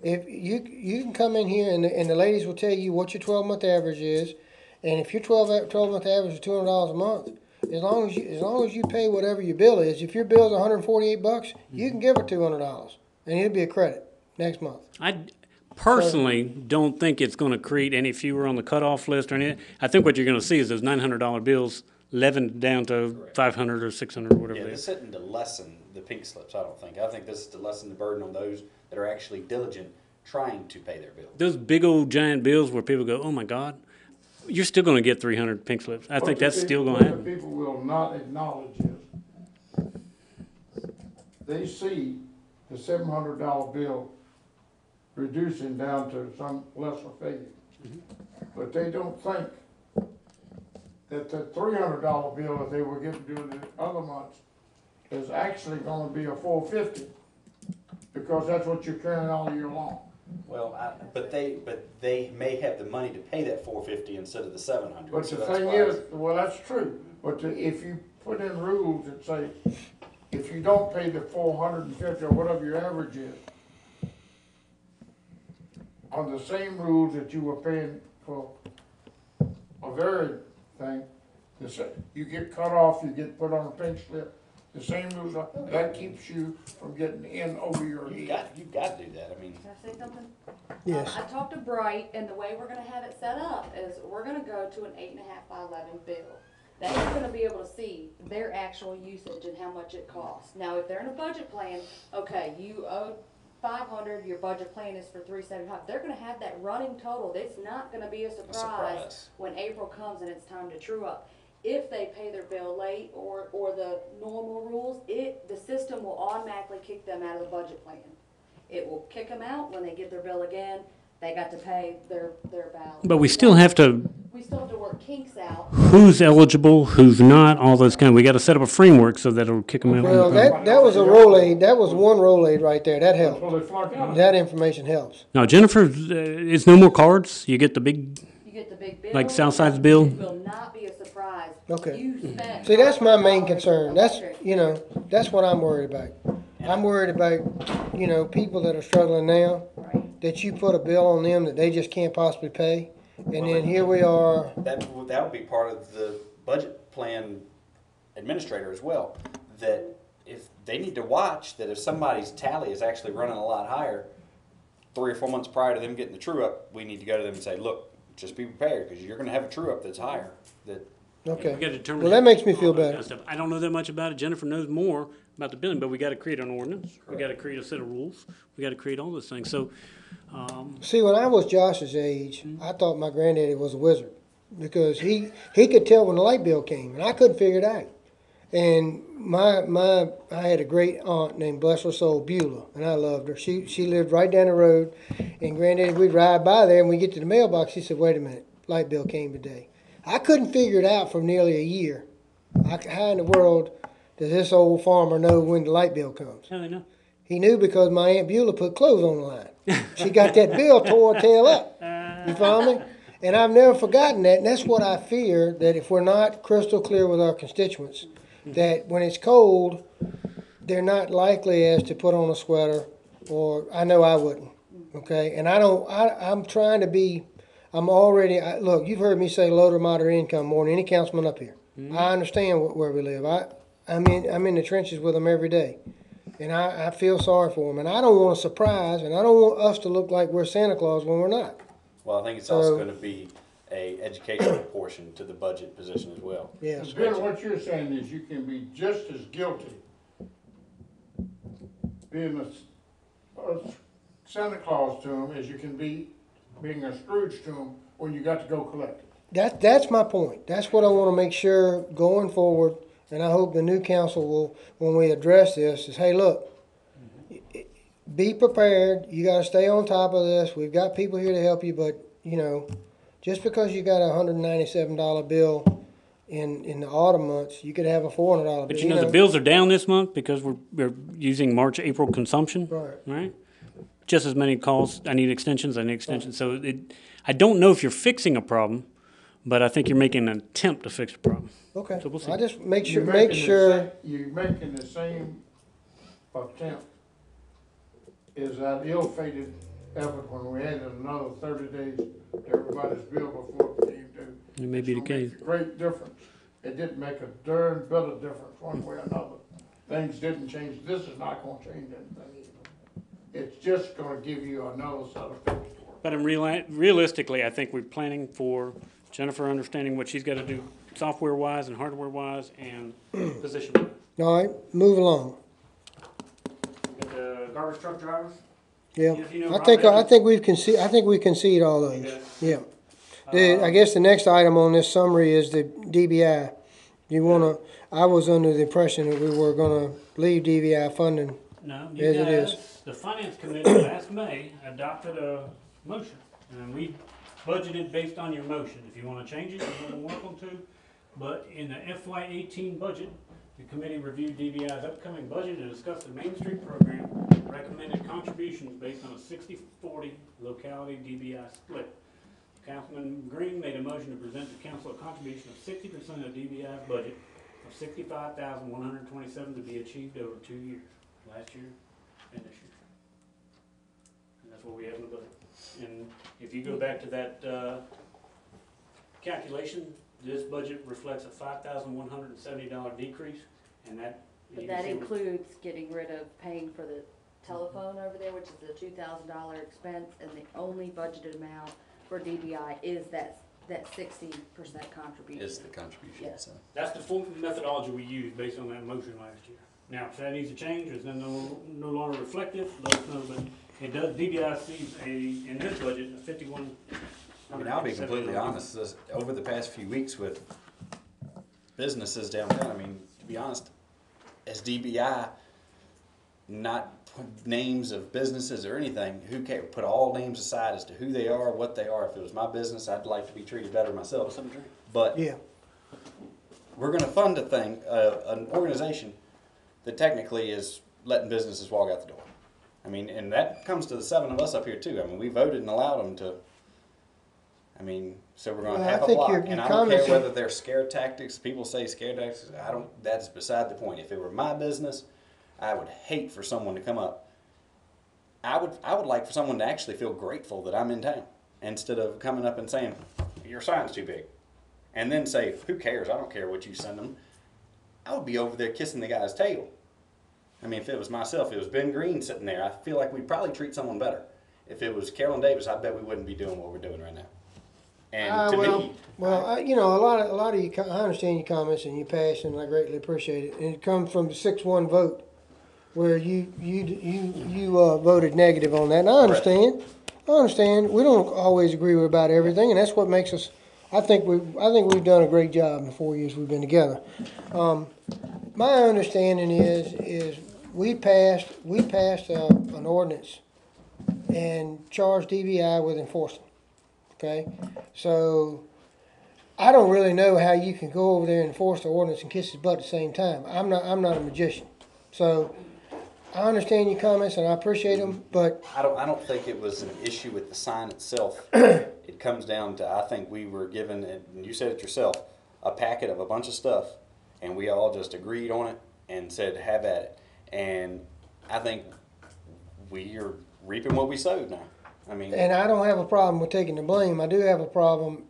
If you can come in here and the ladies will tell you what your 12-month average is, and if your 12-month average is $200 a month, as long as you pay whatever your bill is, if your bill's $148, you can give her $200, and it'll be a credit next month. I personally don't think it's going to create any fewer on the cutoff list or anything. I think what you're going to see is those $900 bills leavened down to 500 or 600 or whatever Yeah, it this is. isn't to lessen the pink slips, I don't think. I think this is to lessen the burden on those that are actually diligent trying to pay their bills. Those big old giant bills where people go, oh my God, you're still going to get 300 pink slips. I think that's still going to What happen. the people will not acknowledge is, they see the $700 bill reducing down to some lesser figure. But they don't think that the $300 bill that they were getting during the other months is actually gonna be a $450, because that's what you're carrying all year long. Well, but they may have the money to pay that $450 instead of the $700. But so the that's thing why is, well, that's true, but if you put in rules that say, if you don't pay the 450 or whatever your average is, on the same rules that you were paying for a varied thing, you get cut off, you get put on a pink slip, the same rules, that keeps you from getting in over your you've head. got to do that. I mean, Can I say something? Yes. I talked to Bright, and the way we're gonna have it set up is we're gonna go to an 8.5 by 11 bill. They're gonna be able to see their actual usage and how much it costs. Now, if they're in a budget plan, okay, you owe 500, your budget plan is for 375. They're gonna have that running total. It's not gonna be a surprise surprise. when April comes and it's time to true up. If they pay their bill late or the normal rules, the system will automatically kick them out of the budget plan. It will kick them out when they get their bill again. They got to pay their balance. But we still have to, We still have to work kinks out. who's eligible, who's not, all those kind of, we got to set up a framework so that it'll kick them out. Well, that was a roll aid. That was one roll aid right there. That helped. Until they flunk out. That information helps. Now, Jennifer, it's no more cards. You get the big, You get the big bill. Like Southside's bill? It will not be a surprise. Okay. You spent See, that's my main $500 concern. That's, electric. that's what I'm worried about. I'm worried about, people that are struggling now, Right. that you put a bill on them that they just can't possibly pay. And then here we are, that would be part of the budget plan administrator as well. That if they need to watch that if somebody's tally is actually running a lot higher, 3 or 4 months prior to them getting the true up, we need to go to them and say, look, just be prepared because you're going to have a true up that's higher. That we got okay. to determine. Well, that makes me feel all that better. kind of stuff. I don't know that much about it. Jennifer knows more about the billing, but we got to create an ordinance. We got to create a set of rules. We got to create all those things. So, See, when I was Josh's age, I thought my granddaddy was a wizard because he could tell when the light bill came, and I couldn't figure it out. And I had a great aunt named bless her soul Beulah, and I loved her. She lived right down the road, and granddaddy, we'd ride by there, and we get to the mailbox. He said, "Wait a minute, light bill came today." I couldn't figure it out for nearly a year. How in the world does this old farmer know when the light bill comes? how do they know? He knew because my Aunt Beulah put clothes on the line. She got that bill, tore her tail up. You follow me? And I've never forgotten that, and that's what I fear, that if we're not crystal clear with our constituents, that when it's cold, they're not likely as to put on a sweater, or I know I wouldn't, okay? And I'm trying to be, look, you've heard me say low to moderate income more than any councilman up here. I understand where we live. I'm in the trenches with them every day. And I feel sorry for them. And I don't want a surprise, and I don't want us to look like we're Santa Claus when we're not. well, I think it's also So- going to be a educational portion to the budget position as well. Yes. Bill, what you're saying is you can be just as guilty being a Santa Claus to them as you can be being a Scrooge to them when you got to go collect it. That's my point. That's what I want to make sure going forward, and I hope the new council will, when we address this, is, hey, look, be prepared. You got to stay on top of this. We've got people here to help you, but you know, just because you got a $197 bill in the autumn months, you could have a $400 bill. But you know, the bills are down this month because we're using March, April consumption, Right. right? Just as many calls, I need extensions. So I don't know if you're fixing a problem, but I think you're making an attempt to fix a problem. Okay. So we'll see. I just make sure. You're Make making the sure. sa- You're making the same attempt as that ill-fated effort when we added another 30 days to everybody's bill before it came due. It may be the It's gonna case. make a great difference. It didn't make a darn bit of difference one way or another. Things didn't change. This is not gonna change anything either. It's just gonna give you another set of paperwork. But realistically, I think we're planning for Jennifer understanding what she's got to do software-wise and hardware-wise and position-wise. All right, move along. Got the garbage truck drivers? Yeah, If you know I Rob think Evans- we concede. I think we concede all those. Okay. Yeah. I guess the next item on this summary is the DBI. You wanna? I was under the impression that we were gonna leave DBI funding. No, you As it is. guys, the finance committee last May adopted a motion, and we budgeted based on your motion. If you wanna change it, you're welcome to. But in the FY 18 budget, the committee reviewed DBI's upcoming budget and discussed the Main Street program, recommended contributions based on a 60-40 locality DBI split. Councilman Green made a motion to present to council a contribution of 60% of DBI's budget of $65,127 to be achieved over 2 years, last year and this year. And that's what we have in the budget. And if you go back to that calculation, this budget reflects a $5,170 decrease, and that. But you can that see- includes getting rid of paying for the telephone over there, which is a $2,000 expense, and the only budgeted amount for DBI is that 60% contribution. Is the contribution, Yes. so. That's the full methodology we used based on that motion last year. Now, if that needs to change, or is that no longer reflective, let us know, but it does, DBI sees in this budget, a 51. I mean, I'll be completely honest, over the past few weeks with businesses downtown, I mean, to be honest, as DBI, not put names of businesses or anything, who cares? Put all names aside as to who they are, what they are. If it was my business, I'd like to be treated better myself. But Yeah. we're gonna fund an organization that technically is letting businesses walk out the door. I mean, and that comes to the 7 of us up here too. I mean, we voted and allowed them to. I mean, so we're going to Well, I have a think block, your and I don't care comments are- whether they're scare tactics. People say scare tactics. I don't. That's beside the point. If it were my business, I would hate for someone to come up. I would like for someone to actually feel grateful that I'm in town, instead of coming up and saying your sign's too big, and then say, who cares? I don't care what you send them. I would be over there kissing the guy's tail. I mean, if it was myself, if it was Ben Green sitting there, I feel like we'd probably treat someone better. If it was Carolyn Davis, I bet we wouldn't be doing what we're doing right now. And to me, You know, a lot of you. I understand your comments and your passion, and I greatly appreciate it. And it comes from the 6-1 vote, where you voted negative on that. And I understand. We don't always agree with about everything, and that's what makes us. I think we've done a great job in the 4 years we've been together. My understanding is we passed an ordinance and charged DVI with enforcing. Okay, so I don't really know how you can go over there and enforce the ordinance and kiss his butt at the same time. I'm not a magician, so I understand your comments and I appreciate them, but I don't think it was an issue with the sign itself. It comes down to, I think we were given, and you said it yourself, a packet of a bunch of stuff, and we all just agreed on it and said, have at it. And I think we are reaping what we sowed now. I mean, and I don't have a problem with taking the blame. I do have a problem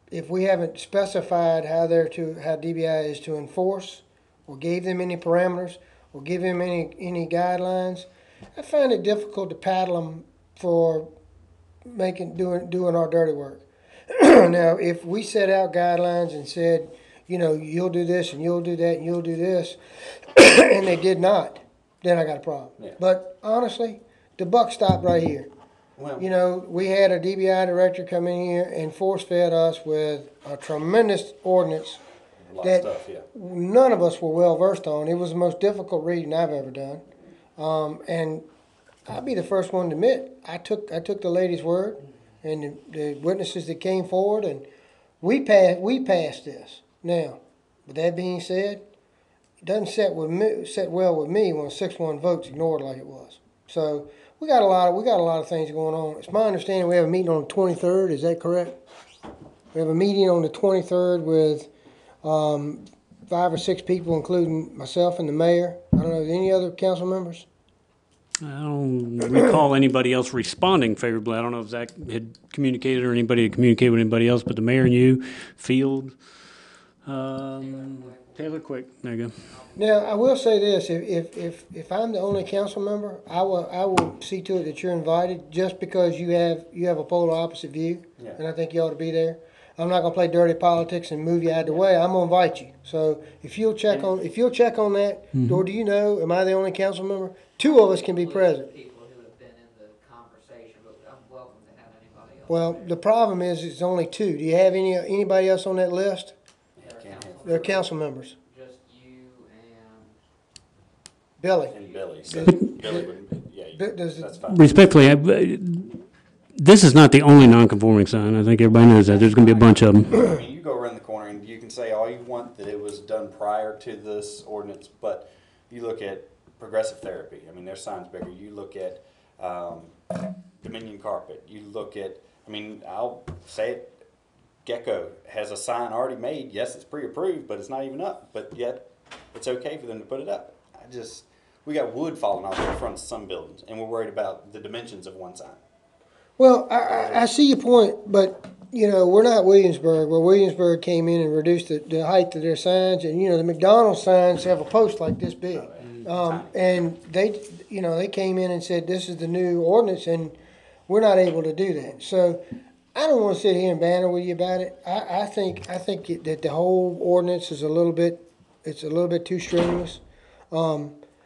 if we haven't specified how DBI is to enforce, or gave them any parameters, or give them any guidelines. I find it difficult to paddle them for doing our dirty work. Now, if we set out guidelines and said, you know, you'll do this and you'll do that and you'll do this, and they did not, then I got a problem. Yeah. But honestly, the buck stopped right here. Well, You know, we had a DBI director come in here and force fed us with a tremendous ordinance a lot that of stuff, yeah. none of us were well versed on. It was the most difficult reading I've ever done. And I'll be the first one to admit, I took the lady's word and the witnesses that came forward, and we passed this. Now, with that being said, it doesn't set well with me when a 6-1 vote's ignored like it was. So we got a lot of things going on. It's my understanding we have a meeting on the 23rd. Is that correct? We have a meeting on the 23rd with 5 or 6 people, including myself and the mayor. I don't know, any other council members? I don't recall anybody else responding favorably. I don't know if Zach had communicated or anybody had communicated with anybody else, but the mayor and you, Field, Taylor Quick, there you go. Now, I will say this, if I'm the only council member, I will see to it that you're invited, just because you have a polar opposite view, Yeah. and I think you ought to be there. I'm not gonna play dirty politics and move you out of the way. I'm gonna invite you. So if you'll check on that, or do you know, am I the only council member? 2 of us can be present. People who have been in the conversation, but I'm welcome to have anybody else. Well, there. the problem is it's only 2. Do you have anybody else on that list? Can't have They're council members. Just you and Billy. And Billy, so Billy wouldn't, yeah, Does it- that's fine. Respectfully, this is not the only non-conforming sign. I think everybody knows that. There's going to be a bunch of them. I mean, you go around the corner and you can say all you want that it was done prior to this ordinance, but you look at progressive therapy. I mean, their sign's bigger. You look at Dominion Carpet. You look at, I mean, I'll say it, Gecko has a sign already made. Yes, it's pre-approved, but it's not even up. But yet, it's okay for them to put it up. We got wood falling off the front of some buildings, and we're worried about the dimensions of one sign. Well, I see your point, but, you know, we're not Williamsburg, where Williamsburg came in and reduced the height of their signs, and, you know, the McDonald's signs have a post like this big. And they came in and said, this is the new ordinance, and we're not able to do that. So I don't want to sit here and banter with you about it. I think that the whole ordinance is a little bit too strenuous.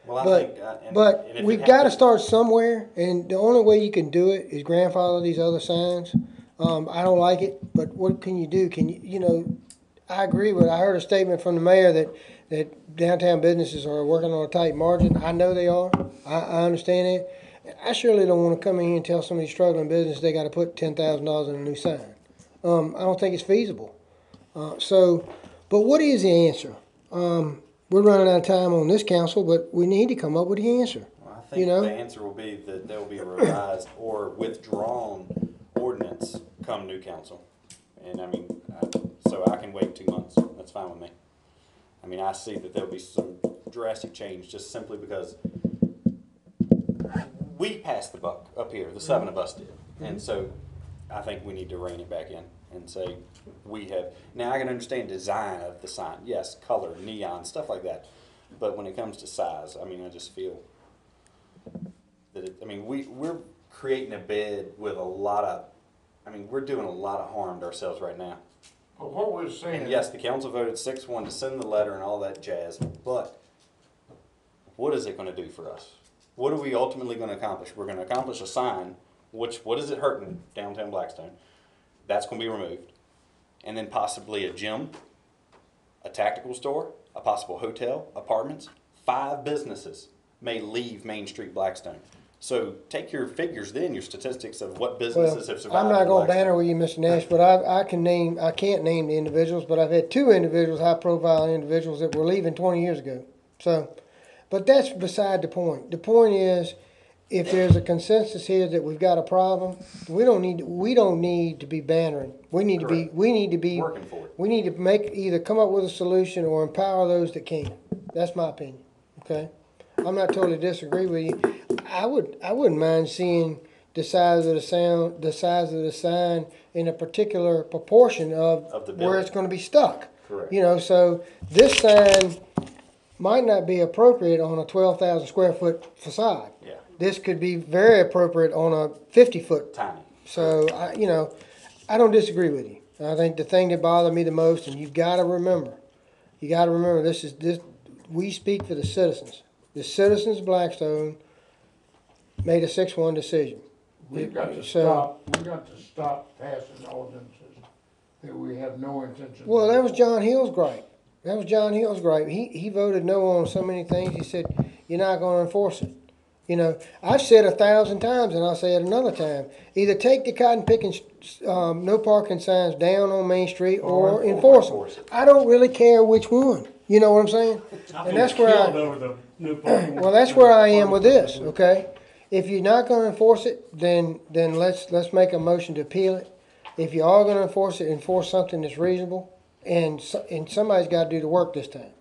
Well, I But, think, and if we've it got to happens- start somewhere, and the only way you can do it is grandfather these other signs. I don't like it, but what can you do? I agree I heard a statement from the mayor that downtown businesses are working on a tight margin. I know they are. I understand it. I surely don't want to come in here and tell somebody struggling business they got to put $10,000 in a new sign. I don't think it's feasible. But what is the answer? We're running out of time on this council, but we need to come up with the answer. Well, I think You know? the answer will be that there will be a revised or withdrawn ordinance come new council. And I mean, so I can wait 2 months. That's fine with me. I mean, I see that there'll be some drastic change just simply because we passed the buck up here. The 7 of us did. And so I think we need to rein it back in and say we have. Now I can understand design of the sign. Yes, color, neon, stuff like that. But when it comes to size, I mean, I just feel that we're creating a bed with we're doing a lot of harm to ourselves right now. But what we're saying. And yes, the council voted 6-1 to send the letter and all that jazz, but what is it going to do for us? What are we ultimately going to accomplish? We're going to accomplish a sign, what is it hurting downtown Blackstone? That's going to be removed. And then possibly a gym, a tactical store, a possible hotel, apartments. 5 businesses may leave Main Street Blackstone. So take your figures then, your statistics of what businesses have survived. I'm not in going to Blackstone. banter with you, Mr. Nash, but I can't name the individuals, but I've had 2 individuals, high profile individuals that were leaving 20 years ago. So, but that's beside the point. The point is, if there's a consensus here that we've got a problem, we don't need to be bantering. We need to be Working for it. we need to either come up with a solution or empower those that can. That's my opinion. Okay? I'm not totally disagree with you. I wouldn't mind seeing the size of the sign in a particular proportion of the where building. it's going to be stuck. Correct. You know, so this sign might not be appropriate on a 12,000 square foot facade. Yeah. This could be very appropriate on a 50-foot. Tiny. So I don't disagree with you. I think the thing that bothered me the most, and you've got to remember, this, we speak for the citizens. The citizens of Blackstone made a 6-1 decision. We've got to So- stop passing ordinances that we have no intention. Well, of. that was John Hill's gripe. That was John Hill's gripe. He voted no on so many things. He said, you're not going to enforce it. You know, I've said 1,000 times, and I'll say it another time. Either take the cotton picking, no parking signs down on Main Street or enforce them. I don't really care which one. You know what I'm saying? And that's where I, Over the new parking. well, that's where I am with this, okay? If you're not gonna enforce it, then let's make a motion to appeal it. If you are gonna enforce it, enforce something that's reasonable, and somebody's gotta do the work this time.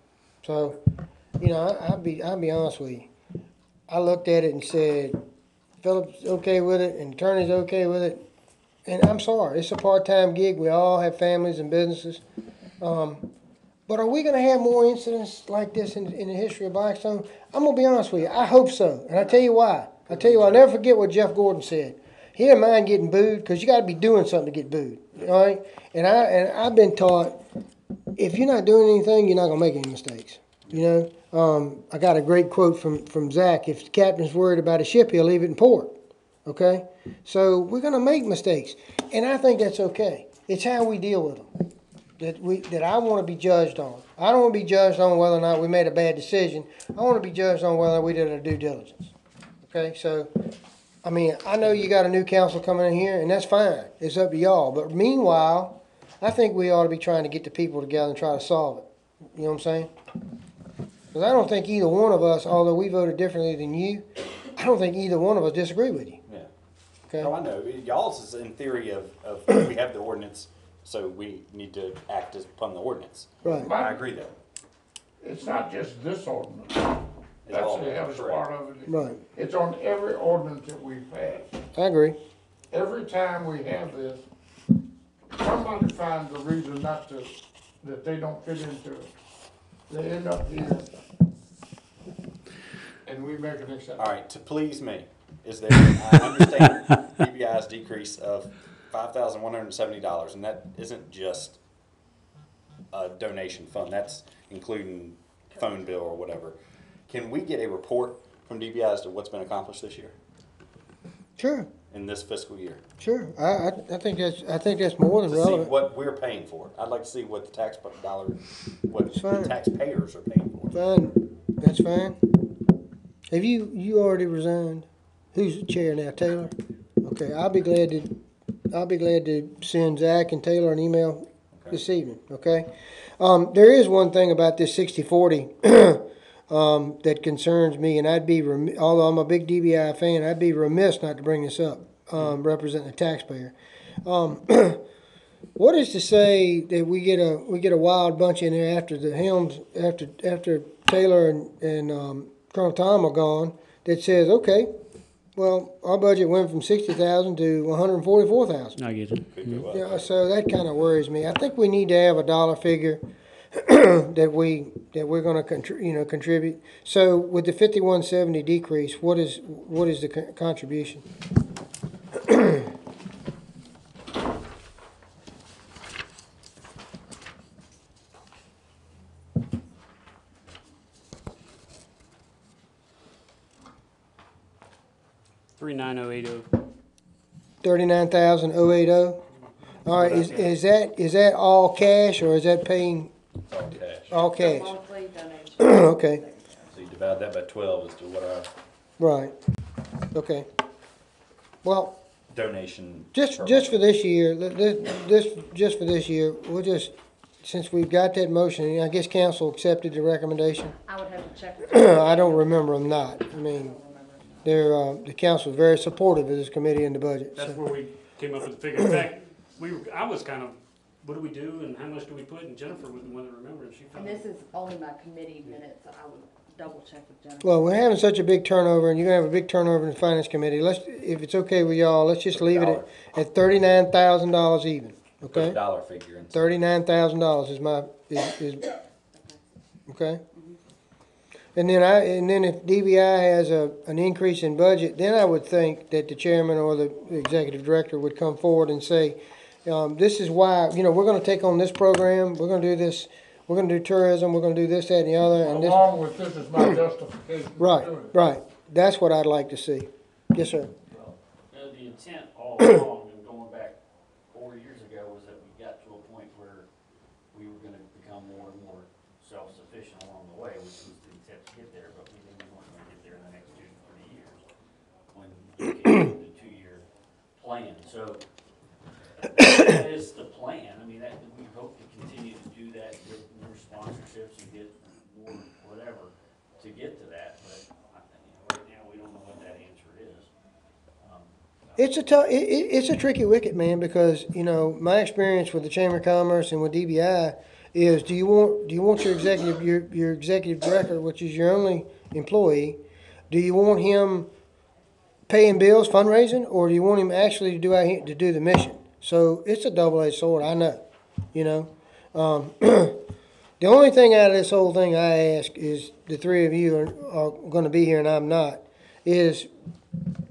So, you know, I'll be honest with you. I looked at it and said, Philip's okay with it, and attorney's okay with it, and I'm sorry, it's a part-time gig, we all have families and businesses. But are we gonna have more incidents like this in the history of Blackstone? I'm gonna be honest with you, I hope so, and I'll tell you why. I'll never forget what Jeff Gordon said. He didn't mind getting booed, because you gotta be doing something to get booed, all right? And I've been taught, if you're not doing anything, you're not gonna make any mistakes, you know? I got a great quote from Zach, if the captain's worried about a ship, he'll leave it in port, okay? So we're gonna make mistakes, and I think that's okay. It's how we deal with them that I wanna be judged on. I don't wanna be judged on whether or not we made a bad decision. I wanna be judged on whether we did our due diligence, okay? So, I mean, I know you got a new council coming in here, and that's fine. It's up to y'all. But meanwhile, I think we ought to be trying to get the people together and try to solve it. You know what I'm saying? Because I don't think either one of us, although we voted differently than you, I don't think either one of us disagree with you. Yeah. Okay? No, I know. Y'all's is in theory of we have the ordinance, so we need to act as upon the ordinance. Right. I agree though. It's not just this ordinance. It's all That's the heaviest correct. part of it. Right. It's on every ordinance that we've passed. I agree. Every time we have this, somebody finds a reason that they don't fit into it. They end up here, and we make an exception. All right, to please me, is there, I understand DBI's decrease of $5,170, and that isn't just a donation fund, that's including phone bill or whatever. Can we get a report from DBI as to what's been accomplished this year, Sure. in this fiscal year? Sure. I think that's more than To see relevant. what we're paying for. I'd like to see what the what It's fine. the taxpayers are paying for. Fine. That's fine. Have you already resigned? Who's the chair now? Taylor? Okay, I'll be glad to send Zach and Taylor an email this evening, okay? There is one thing about this 60/40 that concerns me, and although I'm a big DBI fan, I'd be remiss not to bring this up, representing the taxpayer. What is to say that we get a wild bunch in there after the Helms, after Taylor and Colonel Tom are gone, that says, okay, well, our budget went from 60,000 to 144,000. I get it. Could go up. Yeah, so that kind of worries me. I think we need to have a dollar figure that we're going to contribute. So with the 5170 decrease, what is the contribution? $39,080. 39,080. All right, is that all cash or is that paying All cash. all cash? Monthly donation. Okay, So you divide that by 12 as to what our right. Okay. Well, donation. just per for month. this year, just for this year, since we've got that motion, I guess council accepted the recommendation. I would have to check. I don't remember them not. I mean, the council is very supportive of this committee and the budget. That's So. where we came up with the figure. In fact, I was kind of, what do we do and how much do we put? And Jennifer was the one that remembered. She And found this is only my committee minutes, so I would double check with Jennifer. Well, we're having such a big turnover, and you're gonna have a big turnover in the finance committee. If it's okay with y'all, let's just leave it at $39,000 even, Put a okay? dollar figure in. $39,000 is okay? And then if DBI has an increase in budget, then I would think that the chairman or the executive director would come forward and say, This is why, we're gonna take on this program, we're gonna do this, we're gonna do tourism, we're gonna do this, that, and the other, and this, Along with this is my justification for right, doing it. right. That's what I'd like to see. Yes, sir. Well, the intent all along, and going back 4 years ago, was that we got to a point where we were gonna become more and more self-sufficient along the way, which was the intent to get there, but we knew we weren't gonna get there in the next 2 to 3 years, when you came with the 2-year plan, so that is the plan. I mean, that, we hope to continue to do that, get more sponsorships and get more whatever to get to that, but, right now, we don't know what that answer is. It's it's a tricky wicket, man, because, my experience with the Chamber of Commerce and with DBI is, do you want your executive director, which is your only employee, do you want him paying bills, fundraising, or do you want him actually to do the mission? So it's a double-edged sword, I know, The only thing out of this whole thing I ask is, the three of you are gonna be here and I'm not, is,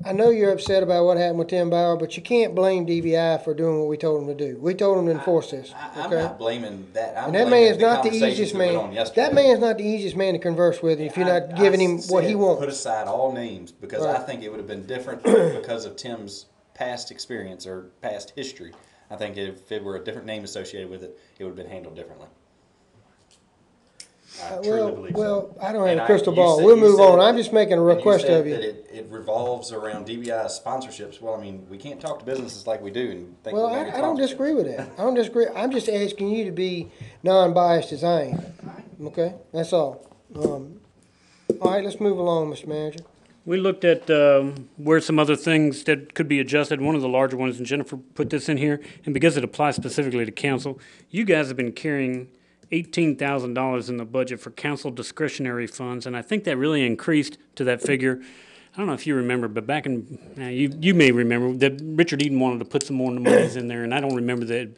I know you're upset about what happened with Tim Bauer, but you can't blame DBI for doing what we told them to do. We told them to enforce this, I'm okay? not blaming that. I'm And that blaming man's not the conversations easiest that went on man, yesterday. that man's not the easiest man to converse with if you're not giving him what he said wants. Put aside all names, because I Right. think it would have been different because of Tim's past experience or past history. I think if it were a different name associated with it, it would have been handled differently. I truly believe so. Well, I don't have And a crystal you ball. said- We'll you move said on. I'm that- just making a and request said of you. that it revolves around DBI sponsorships. Well, I mean, we can't talk to businesses like we do and think Well, we're going to I don't disagree with that. I don't disagree. I'm just asking you to be non-biased as I am. Okay? That's all. All right, let's move along, Mr. Manager. We looked at where some other things that could be adjusted. One of the larger ones, and Jennifer put this in here, and because it applies specifically to council, you guys have been carrying $18,000 in the budget for council discretionary funds, and I think that really increased to that figure. I don't know if you remember, but back in, you may remember, that Richard Eden wanted to put some more monies in there, and I don't remember the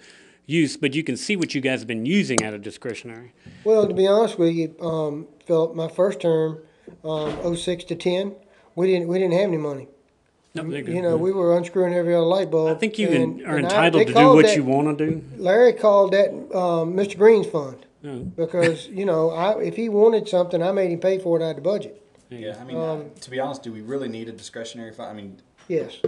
use, but you can see what you guys have been using out of discretionary. Well, to be honest with you, Philip, my first term, 06 to 10, we didn't have any money. No, they're good. We were unscrewing every other light bulb. I think you are and entitled they to do called what that- you want to do. Larry called that Mr. Green's fund No. because if he wanted something, I made him pay for it out of the budget. Yeah, I mean, to be honest, do we really need a discretionary fund? I mean, Yes,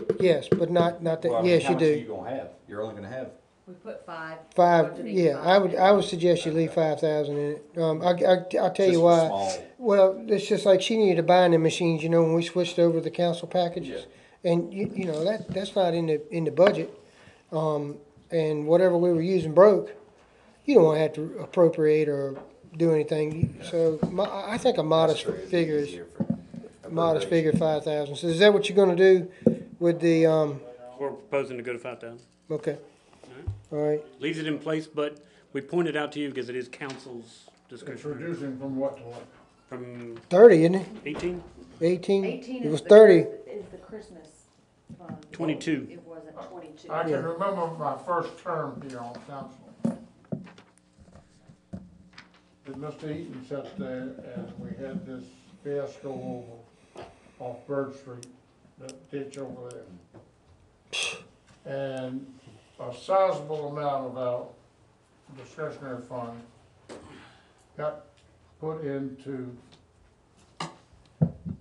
but not that. well, I mean, Yes, how you much are do. you gonna have? You're only gonna have. We put 5. Five. budgeting Yeah, 5. I would suggest you leave 5,000 in it. I'll tell just you for why. small- Well, it's just like she needed to buy the machines. When we switched over to the council packages, and that's not in the budget. And whatever we were using broke. You don't want to have to appropriate or do anything. So I think a modest That's true. It'd be figure is easier for a modest figure 5,000. So is that what you're going to do with the? We're proposing to go to 5,000. Okay. All right. Leaves it in place, but we pointed out to you because it is council's It's discretionary. reducing from what to what? From 30, isn't it? 18, 18? 18 It is was the 30. Is the Christmas fund. 22. It wasn't 22. I can remember my first term here on council. That Mr. Eaton sat there and we had this fiasco over off Bird Street, that ditch over there. And a sizable amount of our discretionary fund got put into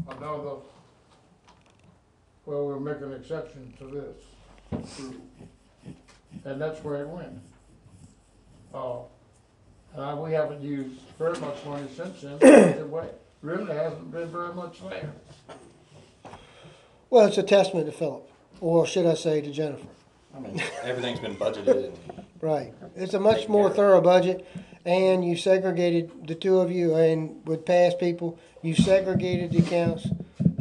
another, well, we'll make an exception to this. And that's where it went. We haven't used very much money since then, because it really hasn't been very much there. Well, it's a testament to Philip, or should I say to Jennifer. I mean, everything's been budgeted. Right. It's a much more thorough budget, and you segregated the two of you, and with past people, you segregated the accounts.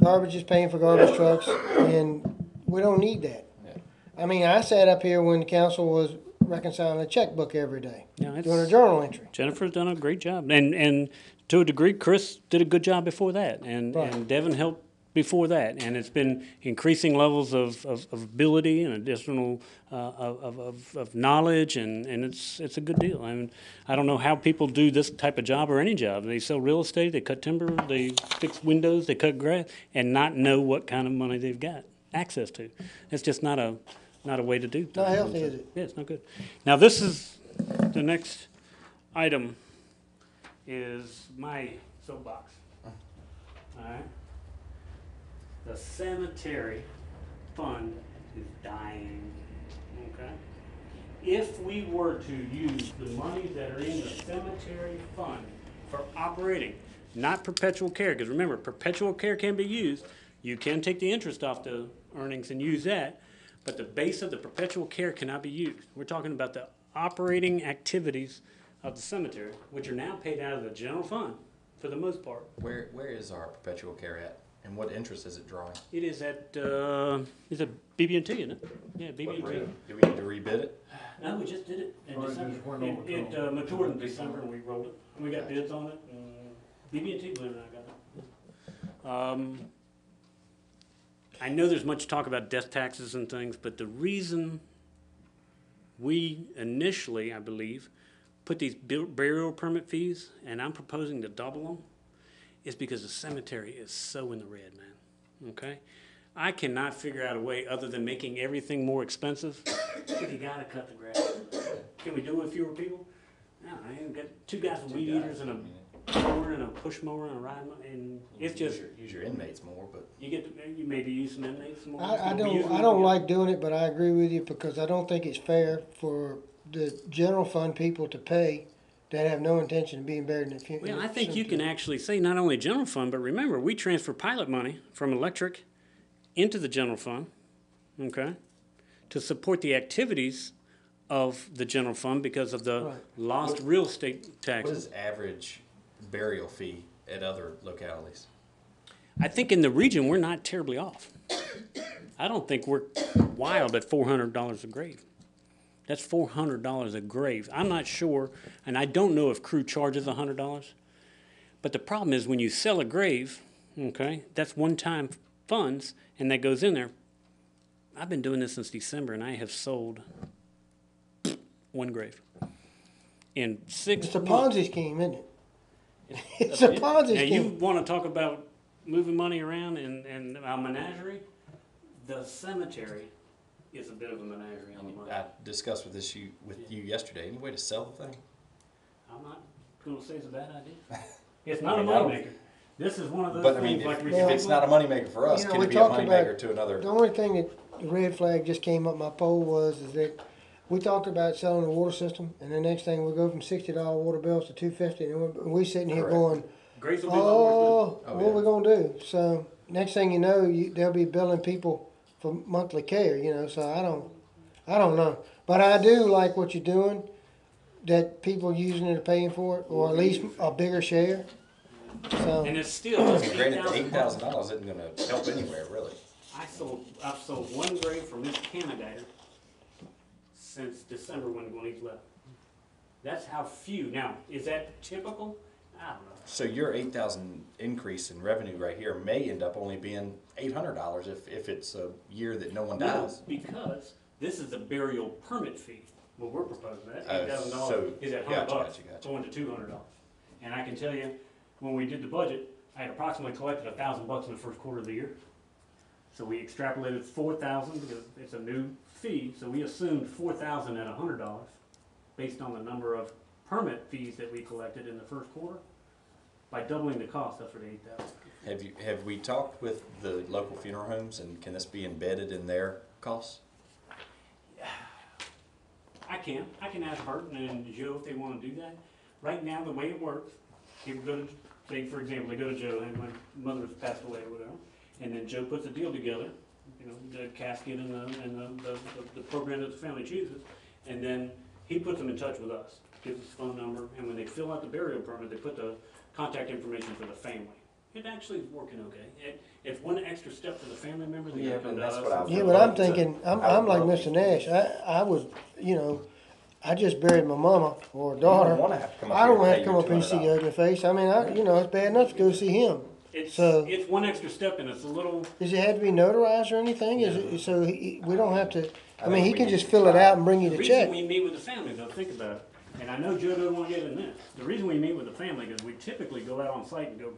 Garbage is paying for garbage trucks, and we don't need that. Yeah. I mean, I sat up here when the council was reconciling a checkbook every day, Yeah, it's- doing a journal entry. Jennifer's done a great job, and to a degree, Chris did a good job before that, and Right. Devin helped before that, and it's been increasing levels of ability and additional of knowledge, and it's a good deal. I mean, I don't know how people do this type of job or any job. They sell real estate, they cut timber, they fix windows, they cut grass, and not know what kind of money they've got access to. It's just not a not a way to do things. Not healthy, is it? Yeah, it's not good. Now, this is, the next item is my soapbox. All right? The cemetery fund is dying, okay? If we were to use the monies that are in the cemetery fund for operating, not perpetual care, because remember, perpetual care can be used. You can take the interest off the earnings and use that, but the base of the perpetual care cannot be used. We're talking about the operating activities of the cemetery, which are now paid out of the general fund for the most part. Where is our perpetual care at, and what interest is it drawing? It is at, is it BB&T, isn't it? Yeah, BB&T. Do we need to rebid it? No, we just did it in Or it December. just went over It to- matured in December and we rolled it. We got bids on it and BB&T, believe it or not, got it. I know there's much talk about death taxes and things, but the reason we initially, I believe, put these burial permit fees, and I'm proposing to double them, is because the cemetery is so in the red, man, okay? I cannot figure out a way other than making everything more expensive. You gotta cut the grass. Can we do it with fewer people? No, I ain't got two guys with weed eaters and a mower and a push mower and a ride mower, and it's just, Use your inmates more, but you get, you maybe use some inmates more. I We use them don't together. like doing it, but I agree with you because I don't think it's fair for the general fund people to pay that have no intention of being buried in the funeral. Well, I think you can actually say not only general fund, but remember, we transfer pilot money from electric into the general fund, okay, to support the activities of the general fund because of the Right. lost real estate what taxes. is average burial fee at other localities? I think in the region, we're not terribly off. I don't think we're wild at $400 a grave. That's $400 a grave. I'm not sure, and I don't know if crew charges $100. But the problem is when you sell a grave, okay, that's one-time funds, and that goes in there. I've been doing this since December, and I have sold one grave in 6 It's a months. Ponzi scheme, isn't it? It's a Ponzi Now, you scheme. want to talk about moving money around and a menagerie? The cemetery is a bit of a menagerie on the money. I discussed with you yesterday. Any way to sell the thing? I'm not going to say it's a bad idea. It's not a I don't- moneymaker. This is one of those But I mean, things like if it's not a moneymaker for us, You know, can we it be a talked about- moneymaker to another? The only thing that the red flag just came up my poll was is that we talked about selling the water system, and the next thing we go from $60 water bills to $250, and we sitting here Correct. going, Grace will be a lot more oh, Oh, what are we yeah. gonna do? So next thing you know, they'll be billing people for monthly care. You know, so I don't know, but I do like what you're doing. That people using it are paying for it, or at least a bigger share. So and it's still it's Granted, the $8,000. $8,000 isn't going to help anywhere, really. I've sold one grave for Miss Canadider since December when Gwenny's left. That's how few. Now, is that typical? I don't know. So your 8,000 increase in revenue right here may end up only being $800 if it's a year that no one No, dies. because this is a burial permit fee. What we're proposing, that Oh, $8,000 so- is at gotcha, $100, gotcha. going to $200. And I can tell you, when we did the budget, I had approximately collected $1,000 in the first quarter of the year. So we extrapolated 4,000 because it's a new fee. So we assumed 4,000 at $100 based on the number of permit fees that we collected in the first quarter. By doubling the cost, that's for the 8,000. Have we talked with the local funeral homes, and can this be embedded in their costs? I can ask Burton and Joe if they want to do that. Right now, the way it works, people go to, say, for example, they go to Joe, and my mother's passed away or whatever, and then Joe puts a deal together, you know, the casket and the program that the family chooses, and then he puts them in touch with us, gives us a phone number, and when they fill out the burial permit, they put the contact information for the family. It actually is working okay. It's one extra step for the family member. They Yeah, gotta come and to that's us what I and was yeah, fill but out I'm the- thinking, I'm like Mr. Nash. I would, you know, I just buried my mama or daughter. don't wanna have to come up I don't here and have pay to come your up here and see $200. ugly face. I mean, you know, it's bad enough to go see him. It's So- it's one extra step, and it's a little. Does it have to be notarized or anything? Is it, so we don't have to, I mean, think he we can need just to fill it try. out and bring you The the reason check. we meet with the family, though, think about it, and I know Joe doesn't want to get in this. The reason we meet with the family is we typically go out on site and go,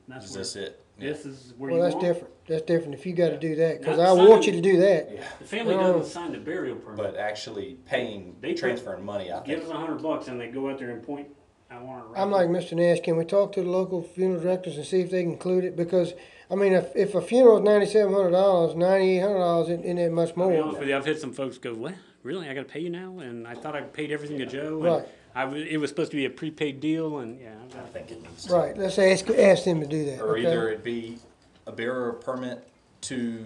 that's Is where, this it? This is where Well, you that's are. different. That's different if you gotta do that, cause Not I want signing- you to do that. Yeah. The family doesn't sign the burial permit. But actually paying, They put- transferring money, I Give think. us $100 and they go out there and point, I want to. I'm like Mr. Nash, can we talk to the local funeral directors and see if they can include it? Because, I mean, if a funeral is $9,700, $9,800 isn't that much I'll be more. honest with you, I've had some folks go, what? Really? I gotta pay you now? And I thought I paid everything to Joe. And Right. it was supposed to be a prepaid deal and yeah. I think it needs to. Right, let's ask them to do that, Or okay? either it be a bearer permit to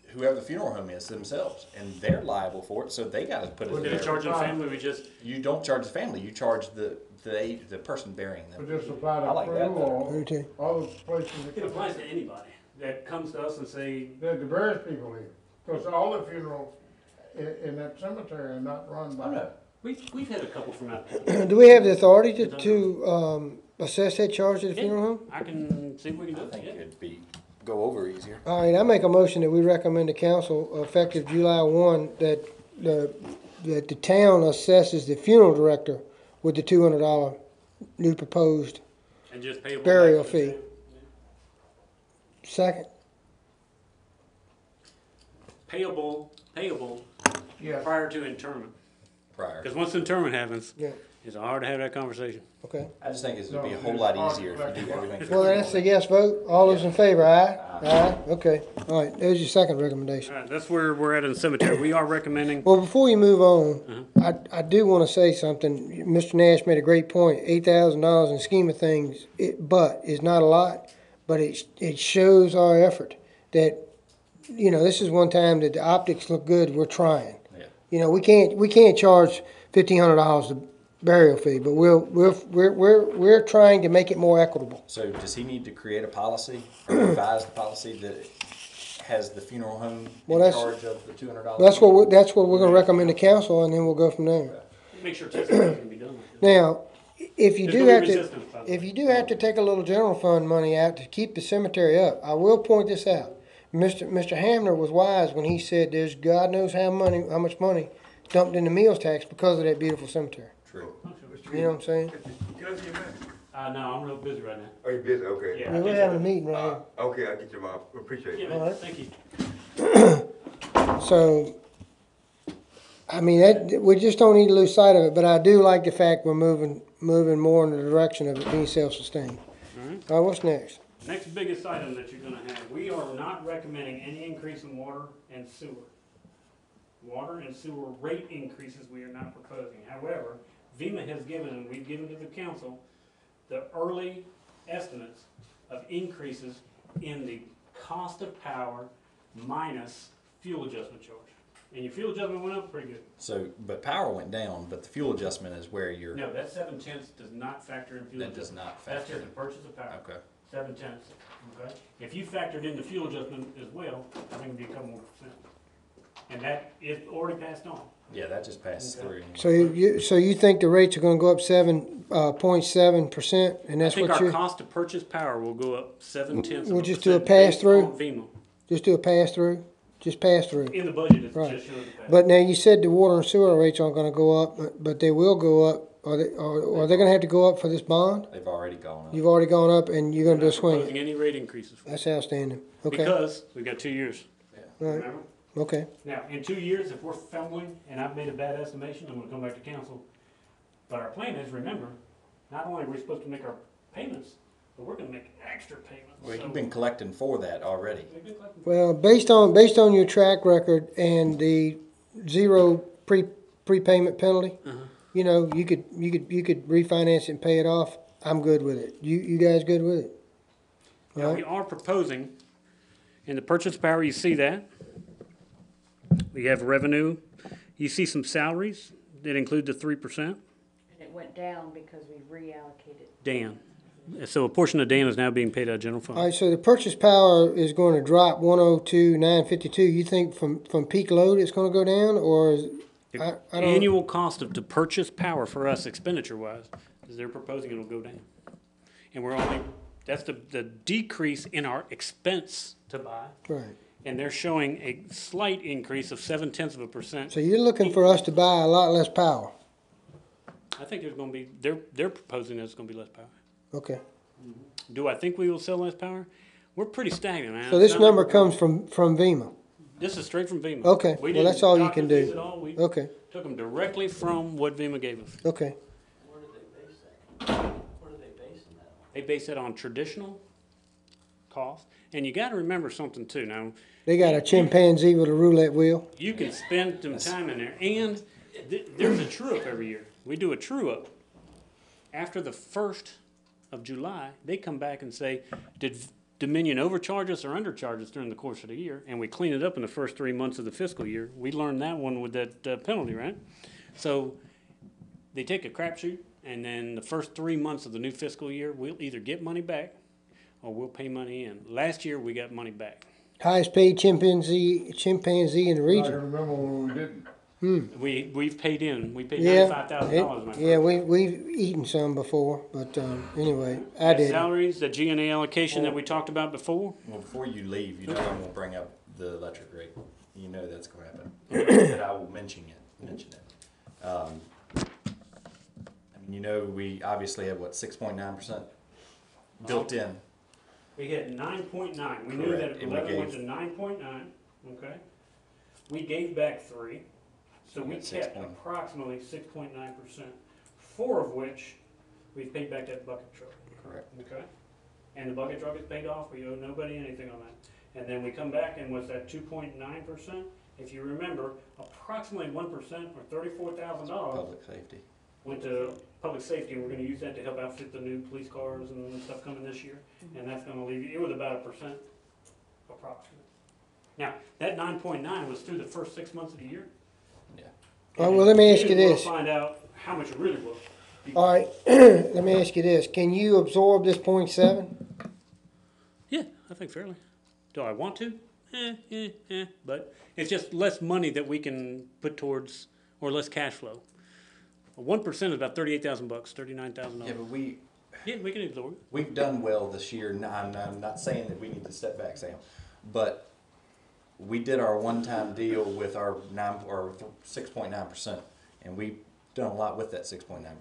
whoever the funeral home is themselves, and they're liable for it, so they gotta put it We're gonna there. charge the family, we just, You don't charge the family, you charge the person burying We them. just apply I that like for that better. Me all, too. all the places it that applies to anybody that comes to us and say, the various people here. Because all the funerals in that cemetery are not run by. Oh, no. we've had a couple from out there. Do we have the authority to assess that charge to the funeral home? I can see if we can do I it. think Yeah. it'd go over easier. All right, I make a motion that we recommend to council effective July 1 that the town assesses the funeral director with the $200 new proposed And just pay burial fee. Second, Payable Yes. prior to interment. Prior. Because once interment happens, yeah, it's hard to have that conversation. okay. I just think it would be a No, whole it's lot hard easier to if you do everything. for Well, the that's a funeral. yes vote. All those in favor, aye? Aye, okay. All right, there's your second recommendation. All right, that's where we're at in the cemetery. We are recommending, Well, before you move on, I do want to say something. Mr. Nash made a great point. $8,000 in the scheme of things, but is not a lot, but it shows our effort that, you know, this is one time that the optics look good, we're trying. Yeah. You know, we can't charge $1,500 the burial fee, but we're trying to make it more equitable. So does he need to create a policy or revise the policy that has the funeral home Well, in that's- charge of the $200? That's what we're gonna recommend to council, and then we'll go from there. make sure testing can be done. Now, if you There's do gonna be have to, resistance, by the way. if you do have to take a little general fund money out to keep the cemetery up, I will point this out. Mr. Hamner was wise when he said there's God knows how much money dumped in the meals tax because of that beautiful cemetery. True. You know what I'm saying? No, I'm real busy right now. Oh, you busy? Okay. Yeah. I mean, we're having a meeting right here. Okay, I'll get you my, appreciate Yeah, it. man, Alright. thank you. So, I mean, we just don't need to lose sight of it, but I do like the fact we're moving more in the direction of it being self-sustained. All right, what's next? Next biggest item that you're gonna have, we are not recommending any increase in water and sewer. Water and sewer rate increases we are not proposing. However, VEMA has given, and we've given to the council, the early estimates of increases in the cost of power minus fuel adjustment charge. And your fuel adjustment went up pretty good. So, but power went down, but the fuel adjustment is where you're, No, that 7/10 does not factor in fuel that does adjustment. not That's factor. just the purchase of power. Okay. 7/10, okay? If you factored in the fuel adjustment as well, I think it'd be a couple more percent. And that is already passed on. Yeah, that just passes Okay. through. So you think the rates are gonna go up 7.7%, and that's I think what our you, cost to purchase power will go up 7/10 We'll just do a based pass-through? on FEMA. just do a pass-through? Just pass-through? In the budget, it's Right. just showing the pass. But now you said the water and sewer rates aren't gonna go up, but they will go up. Are they gonna have to go up for this bond? They've already gone up. You've already gone up and you're gonna do We're a not swing. proposing any rate increases for it. That's outstanding. Okay, Because we've got 2 years, all right, remember? okay. Now, in 2 years, if we're fumbling and I've made a bad estimation, I'm gonna come back to council. But our plan is, remember, not only are we supposed to make our payments, but we're gonna make extra payments. Well, So you've been collecting for that already. we've been collecting- Well, based on your track record and the zero prepayment penalty, you know, you could refinance it and pay it off. I'm good with it. You guys good with it? All Now, we right, are proposing, in the purchase power, you see that. We have revenue. You see some salaries that include the 3%. And it went down because we reallocated. Dan. So a portion of Dan is now being paid out of general all fund. right, so the purchase power is going to drop 102,952. You think from peak load it's gonna go down, or is, The I don't- annual cost to purchase power for us expenditure-wise is they're proposing it'll go down. And we're only, that's the decrease in our expense to buy. right. And they're showing a slight increase of 0.7%. So you're looking for us to buy a lot less power? I think there's gonna be, they're proposing there's gonna be less power. Okay. Do I think we will sell less power? We're pretty stagnant, man. So It's this not like number we're- comes from VEMA. This is straight from FEMA. Okay, We well, that's didn't all you can document these do. at all. We Okay, took them directly from what FEMA gave us. okay. Where did they base that? What are they basing that on? They base it on traditional cost. And you gotta remember something too. Now, They got a chimpanzee with a roulette wheel. you can spend some time in there, and there's a true-up every year. We do a true-up. After the 1st of July, they come back and say, did Dominion overcharge us or undercharge us during the course of the year? And we clean it up in the first 3 months of the fiscal year. We learned that one with that penalty, right? So they take a crapshoot, and then the first 3 months of the new fiscal year, we'll either get money back or we'll pay money in. Last year, we got money back. Highest paid chimpanzee in the I region. can remember when we didn't. We've paid in. We paid Yeah, $95,000. my yeah, friend. we've eaten some before, but anyway, I That did. salaries, the G&A allocation that we talked about before. Well, before you leave, you know I'm gonna bring up the electric rate. You know that's gonna happen. But I will mention it. I mean, you know, we obviously have what, 6.9% built in. We hit 9.9. We knew that Correct, if and we 11 went gave- to 9.9, okay? We gave back 3, so we got 6 kept point- approximately 6.9%, 4 of which we've paid back that bucket truck, Correct. okay? And the bucket truck is paid off, we owe nobody anything on that. And then we come back and was that 2.9%? If you remember, approximately 1% or $34,000 Public safety. went to public safety, and we're gonna use that to help outfit the new police cars and stuff coming this year. And that's gonna leave you, it was about 1% approximately. Now, that 9.9 was through the first 6 months of the year. Yeah. All right, well, let me ask you Then we'll this. find out how much it really was. All right, let me ask you this. Can you absorb this 0.7? Yeah, I think fairly. Do I want to? But it's just less money that we can put towards, or less cash flow. 1% is about $38,000, $39,000. Yeah, but Yeah, we can absorb it. we've done well this year. I'm not saying that we need to step back, Sam, but we did our one-time deal with our 6.9%, and we've done a lot with that 6.9%.